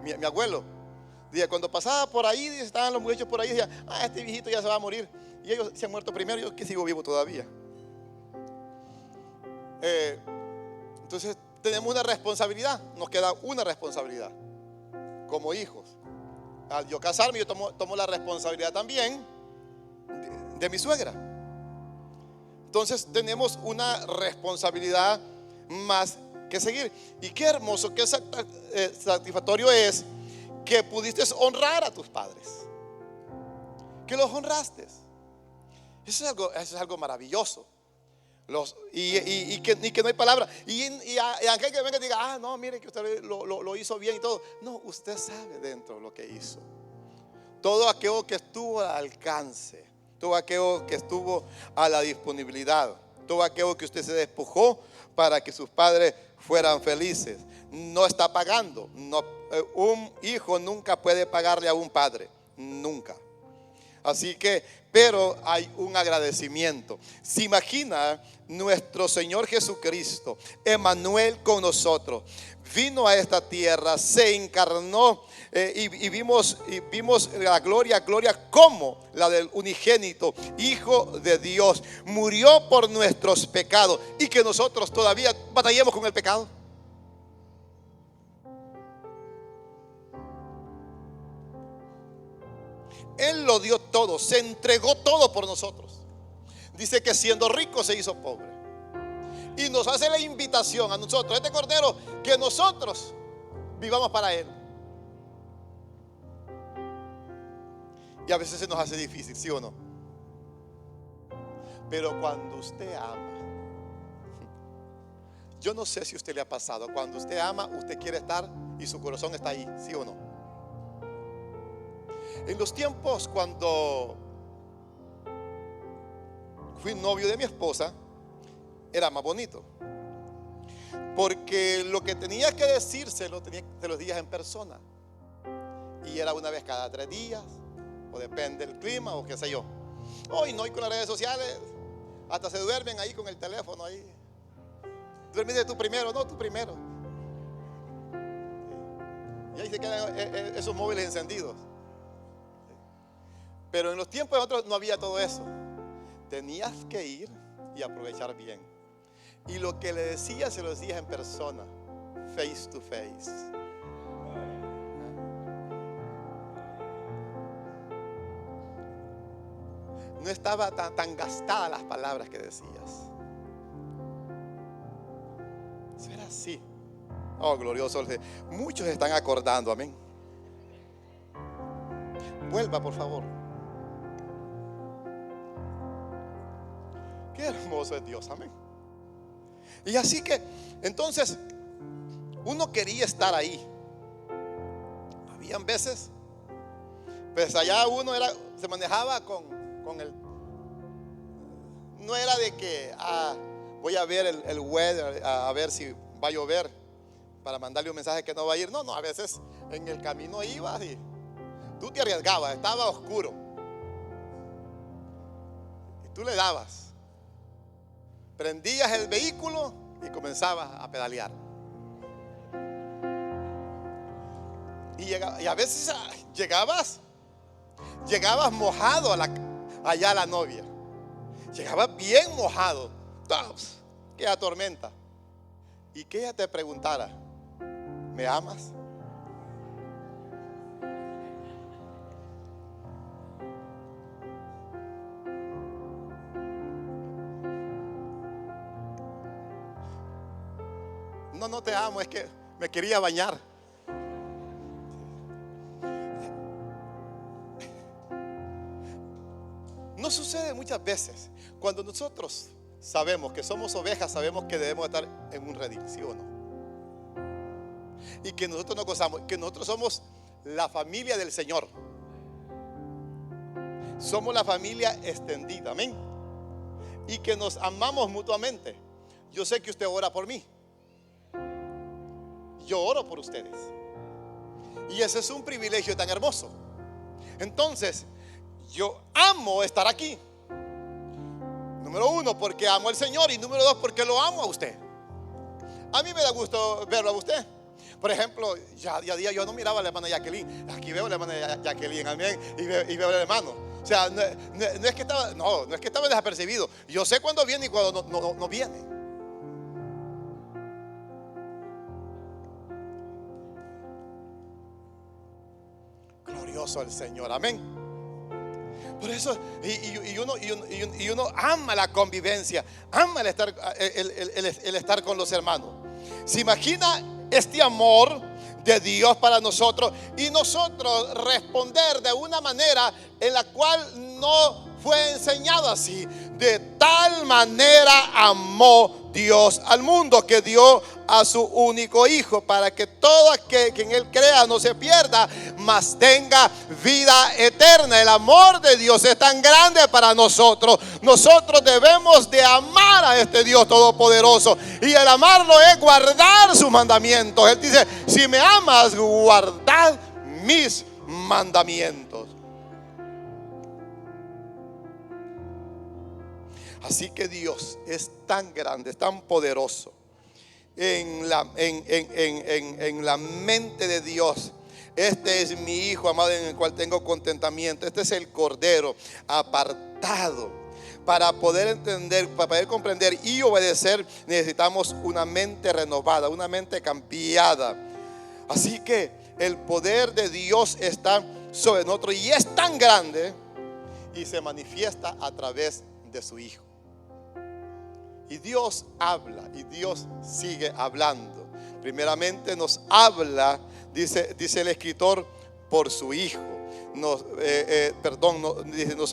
mi abuelo, decía, cuando pasaba por ahí, estaban los muchachos por ahí, decía: este viejito ya se va a morir. Y ellos se han muerto primero, yo que sigo vivo todavía. Entonces tenemos una responsabilidad, nos queda una responsabilidad como hijos. Al yo casarme, yo tomo la responsabilidad también de mi suegra. Entonces tenemos una responsabilidad más que seguir. Y qué hermoso, qué satisfactorio es que pudiste honrar a tus padres, que los honraste. Eso es algo maravilloso. Y que no hay palabra. Y aquel que venga y diga: no, mire que usted lo hizo bien y todo. No, usted sabe dentro lo que hizo. Todo aquello que estuvo al alcance, todo aquello que estuvo a la disponibilidad, todo aquello que usted se despojó para que sus padres fueran felices. No está pagando. Un hijo nunca puede pagarle a un padre, nunca. Así que, pero hay un agradecimiento. Se imagina nuestro Señor Jesucristo, Emmanuel con nosotros, vino a esta tierra, se encarnó y vimos la gloria como la del unigénito Hijo de Dios. Murió por nuestros pecados y que nosotros todavía batallemos con el pecado. Él lo dio todo, se entregó todo por nosotros. Dice que siendo rico se hizo pobre. Y nos hace la invitación a nosotros, este Cordero, que nosotros vivamos para Él. Y a veces se nos hace difícil, ¿sí o no? Pero cuando usted ama, Yo no sé si a usted le ha pasado, cuando usted ama, usted quiere estar y su corazón está ahí, ¿sí o no? En los tiempos cuando fui novio de mi esposa, era más bonito, porque lo que tenía que decírselo te los días en persona, y era una vez cada 3 días, o depende del clima, o qué sé yo. Hoy no, hay con las redes sociales, hasta se duermen ahí con el teléfono ahí. Duerme tú primero, no, tú primero. Y ahí se quedan esos móviles encendidos. Pero en los tiempos de nosotros no había todo eso. Tenías que ir y aprovechar bien. Y lo que le decías, se lo decías en persona, face to face. No estaba tan gastadas las palabras que decías. Eso era así. Oh, glorioso. Muchos se están acordando, amén. Vuelva, por favor. Qué hermoso es Dios, amén. Y así que, entonces, uno quería estar ahí. Habían veces, pues allá uno se manejaba con el, no era de que voy a ver el weather, a ver si va a llover, para mandarle un mensaje que no va a ir. No, a veces en el camino ibas y tú te arriesgabas, estaba oscuro y tú le dabas, prendías el vehículo y comenzabas a pedalear. Y a veces llegabas mojado allá a la novia. Llegabas bien mojado, que tormenta, y que ella te preguntara: ¿me amas? No te amo, es que me quería bañar. No sucede muchas veces. Cuando nosotros sabemos que somos ovejas, sabemos que debemos estar en un redil, ¿sí o no? Y que nosotros nos gozamos, que nosotros somos la familia del Señor. Somos la familia extendida, amén. Y que nos amamos mutuamente. Yo sé que usted ora por mí. Yo oro por ustedes. Y ese es un privilegio tan hermoso. Entonces, yo amo estar aquí. Número 1, porque amo al Señor. Y número 2, porque lo amo a usted. A mí me da gusto verlo a usted. Por ejemplo, ya día yo no miraba a la hermana Jacqueline. Aquí veo a la hermana Jacqueline, amén. Y veo al hermano. O sea, no es que estaba desapercibido. Yo sé cuándo viene y cuándo no viene. Glorioso el Señor, amén. Por eso, y uno ama la convivencia, ama el estar con los hermanos. ¿Se imagina este amor de Dios para nosotros y nosotros responder de una manera en la cual no fue enseñado así? De tal manera amó Dios al mundo, que dio a su único hijo, para que todo aquel que en él crea no se pierda, mas tenga vida eterna. El amor de Dios es tan grande para nosotros. Nosotros debemos de amar a este Dios todopoderoso, y el amarlo es guardar sus mandamientos. Él dice: si me amas, guardad mis mandamientos. Así que Dios es tan grande, es tan poderoso. En la mente de Dios, este es mi hijo amado en el cual tengo contentamiento. Este es el Cordero apartado. Para poder entender, para poder comprender y obedecer, necesitamos una mente renovada, una mente cambiada. Así que el poder de Dios está sobre nosotros y es tan grande, y se manifiesta a través de su Hijo. Y Dios habla, y Dios sigue hablando. Primeramente nos habla, dice el escritor, por su Hijo. nos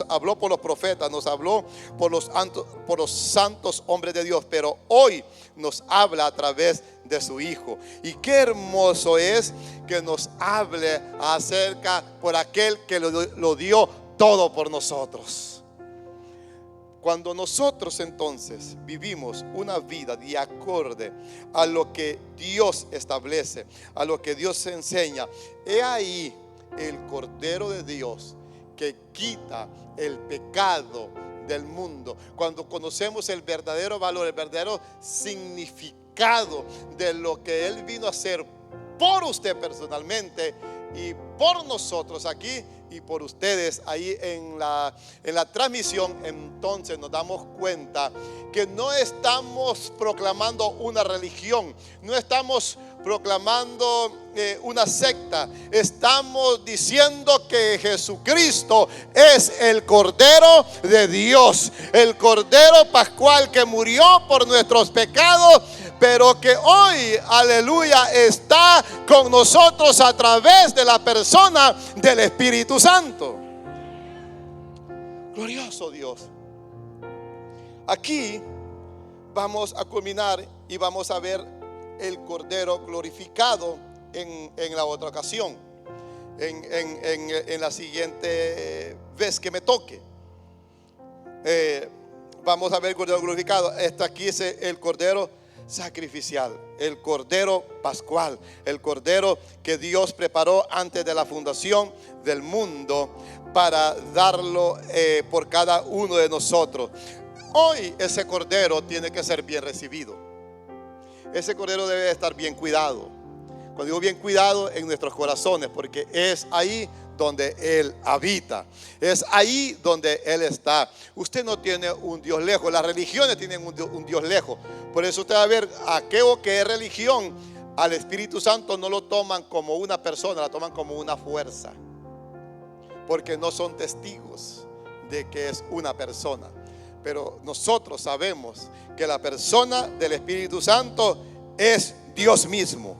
habló por los profetas, nos habló por los santos hombres de Dios, pero hoy nos habla a través de su Hijo. Y qué hermoso es que nos hable acerca por aquel que lo dio todo por nosotros. Cuando nosotros entonces vivimos una vida de acorde a lo que Dios establece, a lo que Dios enseña, he ahí el Cordero de Dios que quita el pecado del mundo. Cuando conocemos el verdadero valor, el verdadero significado de lo que Él vino a hacer por usted personalmente y por nosotros aquí y por ustedes ahí en la transmisión, entonces nos damos cuenta que no estamos proclamando una religión, no estamos proclamando una secta, estamos diciendo que Jesucristo es el Cordero de Dios, el Cordero Pascual que murió por nuestros pecados, pero que hoy, aleluya, está con nosotros a través de la persona del Espíritu Santo. Glorioso Dios. Aquí vamos a culminar y vamos a ver el Cordero glorificado en la otra ocasión, en la siguiente vez que me toque. Vamos a ver el Cordero glorificado. Aquí es el Cordero sacrificial, el Cordero Pascual, el Cordero que Dios preparó antes de la fundación del mundo para darlo por cada uno de nosotros. Hoy ese Cordero tiene que ser bien recibido. Ese Cordero debe estar bien cuidado. Cuando digo bien cuidado, en nuestros corazones, porque es ahí donde Él habita, es ahí donde Él está. Usted no tiene un Dios lejos. Las religiones tienen un Dios lejos. Por eso usted va a ver aquello que es religión, al Espíritu Santo no lo toman como una persona, la toman como una fuerza, porque no son testigos de que es una persona. Pero nosotros sabemos que la persona del Espíritu Santo es Dios mismo.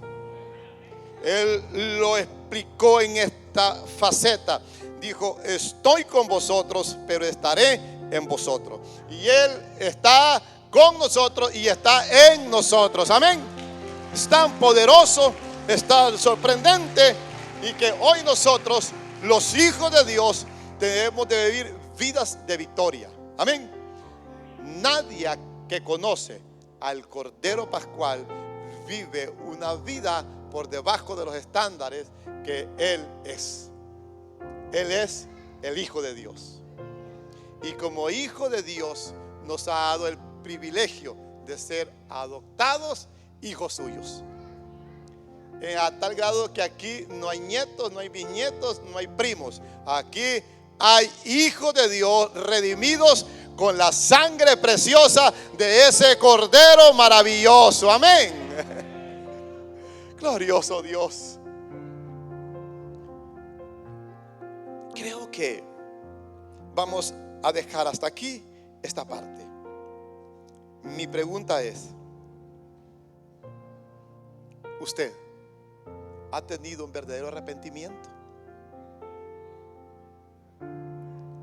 Él lo explicó en esta faceta. Dijo: estoy con vosotros, pero estaré en vosotros. Y Él está con nosotros y está en nosotros. Amén. Es tan poderoso, es tan sorprendente, y que hoy nosotros, los hijos de Dios, debemos de vivir vidas de victoria. Amén. Nadie que conoce al Cordero Pascual vive una vida por debajo de los estándares que Él es. Él es el Hijo de Dios. Y como Hijo de Dios nos ha dado el privilegio de ser adoptados hijos suyos. A tal grado que aquí no hay nietos, no hay bisnietos, no hay primos. Aquí hay hijos de Dios redimidos con la sangre preciosa de ese Cordero maravilloso. Amén. Glorioso Dios. Creo que vamos a dejar hasta aquí esta parte. Mi pregunta es: ¿usted ha tenido un verdadero arrepentimiento?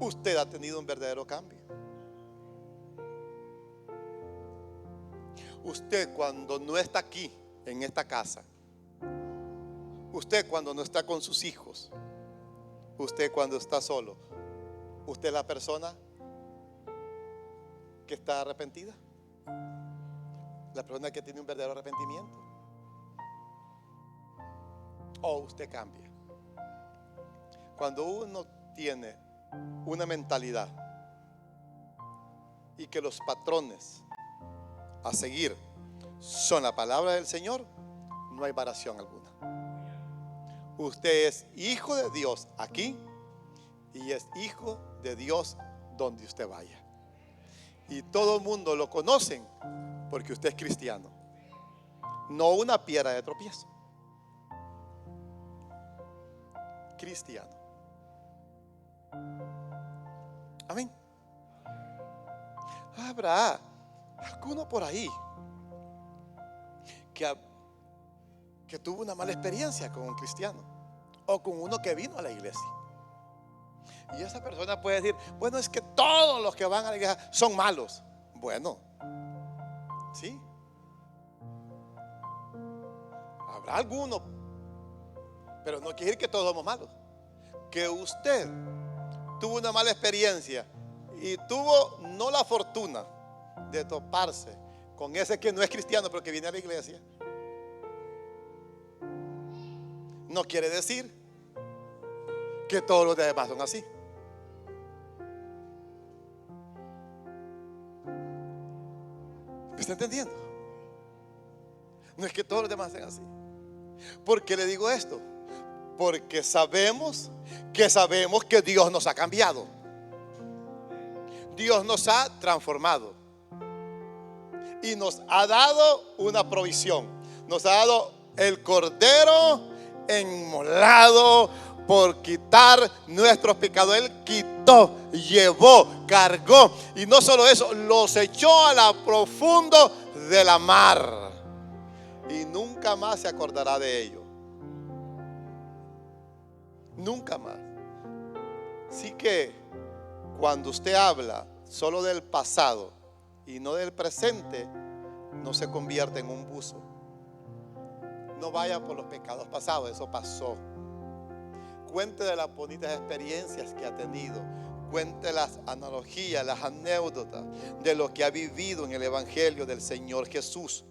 ¿Usted ha tenido un verdadero cambio? Usted, cuando no está aquí en esta casa, usted cuando no está con sus hijos, usted cuando está solo, ¿usted es la persona que está arrepentida? La persona que tiene un verdadero arrepentimiento. ¿O usted cambia? Cuando uno tiene una mentalidad y que los patrones a seguir son la palabra del Señor, no hay variación alguna. Usted es hijo de Dios aquí y es hijo de Dios donde usted vaya. Y todo el mundo lo conocen porque usted es cristiano, no una piedra de tropiezo. Cristiano. Amén. Habrá alguno por ahí que tuvo una mala experiencia con un cristiano o con uno que vino a la iglesia. Y esa persona puede decir, bueno, es que todos los que van a la iglesia son malos. Bueno, sí, habrá algunos, pero no quiere decir que todos somos malos. Que usted tuvo una mala experiencia y tuvo no la fortuna de toparse con ese que no es cristiano pero que viene a la iglesia, no quiere decir que todos los demás son así. ¿Me está entendiendo? No es que todos los demás sean así. ¿Por qué le digo esto? Porque sabemos que Dios nos ha cambiado. Dios nos ha transformado y nos ha dado una provisión. Nos ha dado el cordero inmolado por quitar nuestros pecados. Él quitó, llevó, cargó, y no solo eso, los echó a la profundo de la mar y nunca más se acordará de ello. Nunca más. Así que cuando usted habla solo del pasado y no del presente, no se convierte en un buzo. No vaya por los pecados pasados, eso pasó. Cuente de las bonitas experiencias que ha tenido. Cuente las analogías, las anécdotas de lo que ha vivido en el Evangelio del Señor Jesús.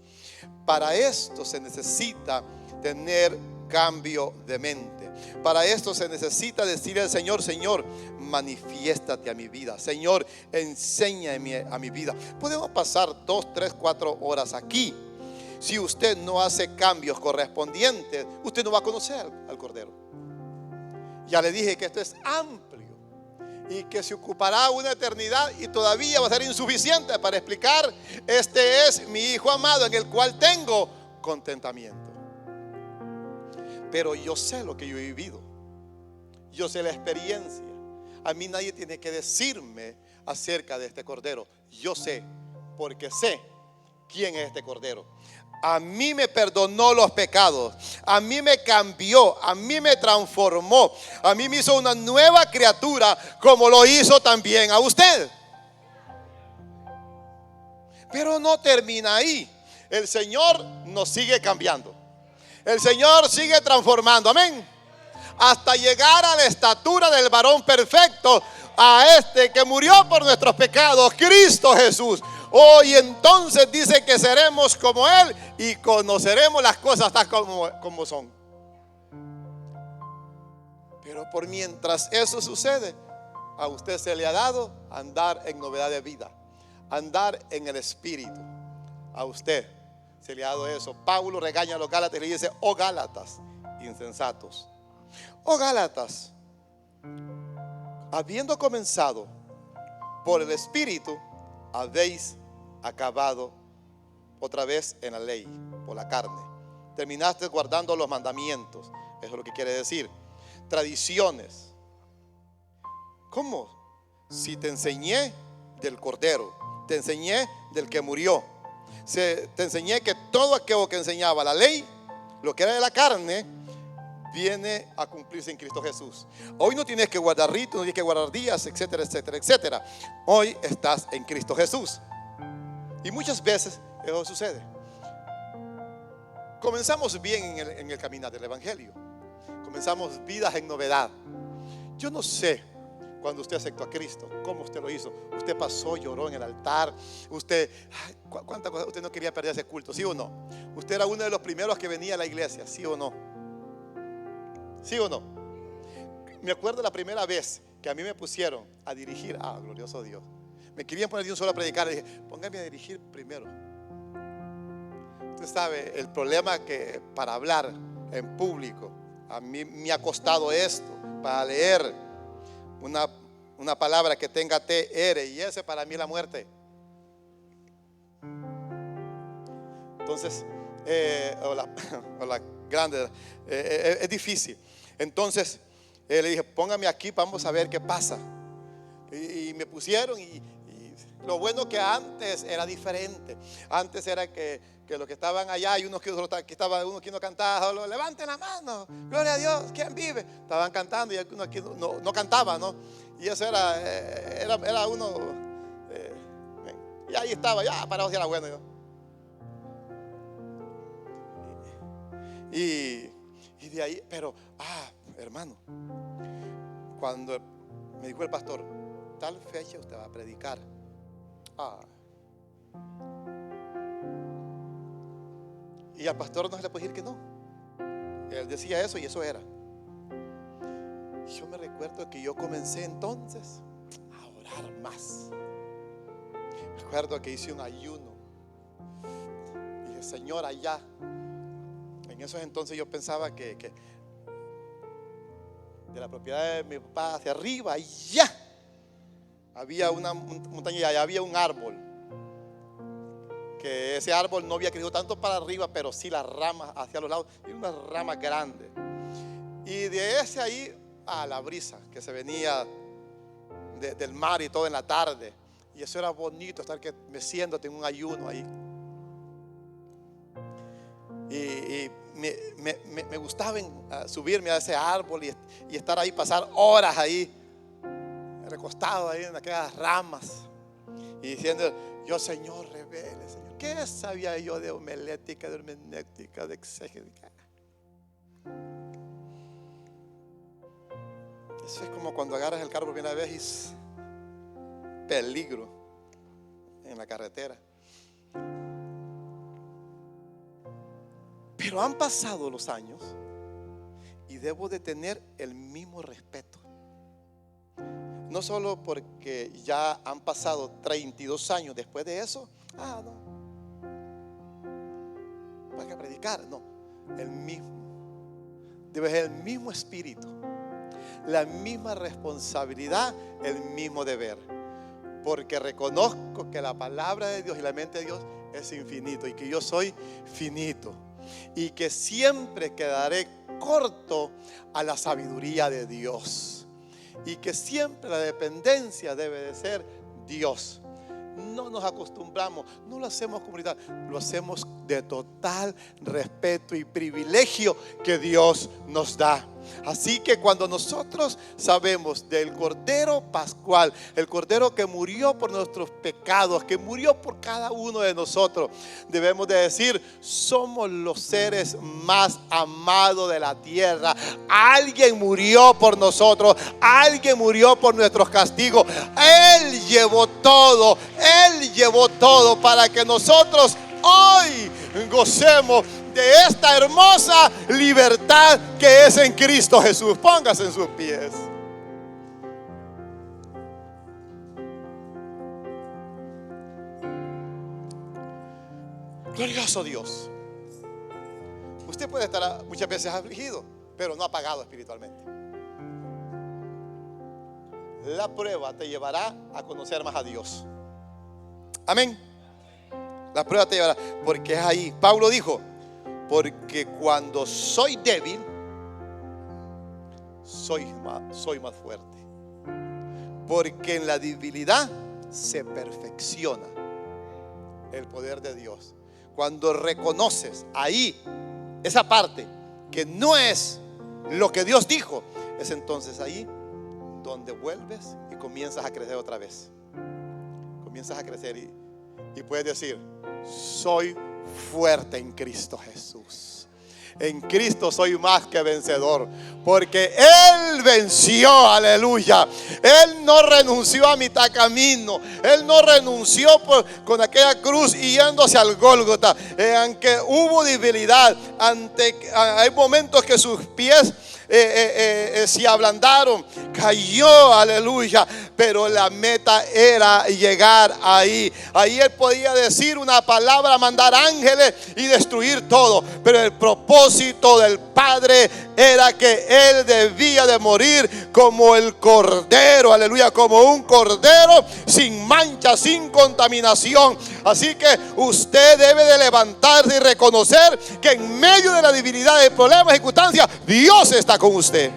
Para esto se necesita tener cambio de mente. Para esto se necesita decirle al Señor: Señor, manifiéstate a mi vida. Señor, enséñame a mi vida. Podemos pasar 2, 3, 4 horas aquí. Si usted no hace cambios correspondientes, usted no va a conocer al Cordero. Ya le dije que esto es amplio y que se ocupará una eternidad y todavía va a ser insuficiente para explicar: este es mi Hijo amado en el cual tengo contentamiento. Pero yo sé lo que yo he vivido. Yo sé la experiencia. A mí nadie tiene que decirme acerca de este Cordero. Yo sé, porque sé quién es este Cordero. A mí me perdonó los pecados. A mí me cambió. A mí me transformó. A mí me hizo una nueva criatura, como lo hizo también a usted. Pero no termina ahí. El Señor nos sigue cambiando. El Señor sigue transformando, amén, hasta llegar a la estatura del varón perfecto, a este que murió por nuestros pecados, Cristo Jesús. Hoy entonces dice que seremos como Él y conoceremos las cosas tal como son. Pero por mientras eso sucede, a usted se le ha dado andar en novedad de vida, andar en el Espíritu. A usted se le ha dado eso. Pablo regaña a los Gálatas y le dice: oh Gálatas insensatos, oh Gálatas, habiendo comenzado por el Espíritu, habéis acabado otra vez en la ley, por la carne. Terminaste guardando los mandamientos. Eso es lo que quiere decir. Tradiciones. ¿Cómo? Si te enseñé del Cordero, te enseñé del que murió, te enseñé que todo aquello que enseñaba la ley, lo que era de la carne, viene a cumplirse en Cristo Jesús. Hoy no tienes que guardar ritos, no tienes que guardar días, etcétera, etcétera, etcétera. Hoy estás en Cristo Jesús. Y muchas veces eso sucede. Comenzamos bien en el caminar del Evangelio. Comenzamos vidas en novedad. Yo no sé, cuando usted aceptó a Cristo, cómo usted lo hizo. Usted pasó, lloró en el altar. Usted, ¿cuántas cosas? Usted no quería perder ese culto, ¿sí o no? Usted era uno de los primeros que venía a la iglesia, ¿sí o no? ¿Sí o no? Me acuerdo la primera vez que a mí me pusieron a dirigir. Glorioso Dios. Me querían poner de un solo a predicar. Le dije: póngame a dirigir primero. Usted sabe el problema que para hablar en público, a mí me ha costado esto. Para leer una palabra que tenga T-R, y ese para mí es la muerte. Entonces, hola, grande, es difícil. Entonces le dije: póngame aquí, vamos a ver qué pasa. Y me pusieron y Lo bueno que antes era diferente. Antes era que los que estaban allá y unos que estaban, uno que no cantaba, levanten la mano, gloria a Dios, ¿quién vive? Estaban cantando y uno que no cantaba, ¿no? Y eso era uno, y ahí estaba, ya parado, si era bueno yo. Y de ahí, pero, hermano, cuando me dijo el pastor, tal fecha usted va a predicar. Y al pastor no se le puede decir que no. Él decía eso y eso era. Y yo me recuerdo que yo comencé entonces a orar más. Me acuerdo que hice un ayuno. Dije, Señor, allá. En esos entonces yo pensaba que de la propiedad de mi papá hacia arriba, allá había una montaña y allá había un árbol. Que ese árbol no había crecido tanto para arriba, pero sí las ramas hacia los lados, y unas ramas grandes. Y de ese ahí a la brisa que se venía del mar y todo en la tarde. Y eso era bonito, estar meciéndote en un ayuno ahí. Y me gustaba subirme a ese árbol y estar ahí, pasar horas ahí, recostado ahí en aquellas ramas. Y diciendo, yo Señor, revele, Señor. ¿Qué sabía yo de homilética, de hermenéutica, de exégética? Eso es como cuando agarras el carro por primera vez y es peligro en la carretera. Pero han pasado los años y debo de tener el mismo respeto. No solo porque ya han pasado 32 años después de eso. No, para que predicar, no, el mismo. Debe ser el mismo espíritu, la misma responsabilidad, el mismo deber. Porque reconozco que la palabra de Dios y la mente de Dios es infinito y que yo soy finito. Y que siempre quedaré corto a la sabiduría de Dios. Y que siempre la dependencia debe de ser Dios. No nos acostumbramos, no lo hacemos comunidad, lo hacemos de total respeto y privilegio que Dios nos da. Así que cuando nosotros sabemos del Cordero Pascual, el Cordero que murió por nuestros pecados, que murió por cada uno de nosotros, debemos de decir, somos los seres más amados de la tierra. Alguien murió por nosotros, alguien murió por nuestros castigos. Él llevó todo para que nosotros hoy gocemos de esta hermosa libertad que es en Cristo Jesús. Póngase en sus pies. Glorioso Dios. Usted puede estar muchas veces afligido, pero no apagado espiritualmente. La prueba te llevará a conocer más a Dios. Amén. La prueba te llevará, porque es ahí. Pablo dijo, porque cuando soy débil, soy más fuerte. Porque en la debilidad se perfecciona el poder de Dios. Cuando reconoces ahí esa parte que no es lo que Dios dijo, es entonces ahí donde vuelves y comienzas a crecer otra vez. Comienzas a crecer y puedes decir, soy fuerte en Cristo Jesús. En Cristo soy más que vencedor, porque Él venció, aleluya. Él no renunció a mitad camino. Él no renunció con aquella cruz y yéndose al Gólgota. Aunque hubo debilidad, hay momentos que sus pies se ablandaron, cayó, aleluya, pero la meta era llegar ahí. Ahí él podía decir una palabra, mandar ángeles y destruir todo, pero el propósito del Padre era que él debía de morir como el cordero, aleluya, como un cordero sin mancha, sin contaminación. Así que usted debe de levantarse y reconocer que en medio de la debilidad, de problemas y circunstancias, Dios está con usted.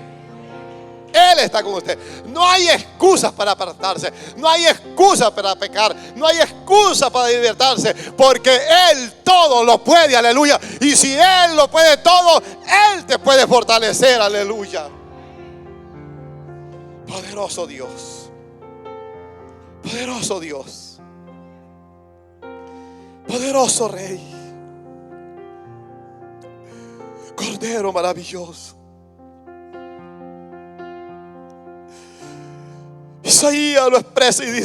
Él está con usted. No hay excusas para apartarse. No hay excusas para pecar. No hay excusa para divertirse. Porque Él todo lo puede, aleluya. Y si Él lo puede todo, Él te puede fortalecer, aleluya. Poderoso Dios. Poderoso Dios. Poderoso Rey. Cordero maravilloso. Isaías lo expresa y dice: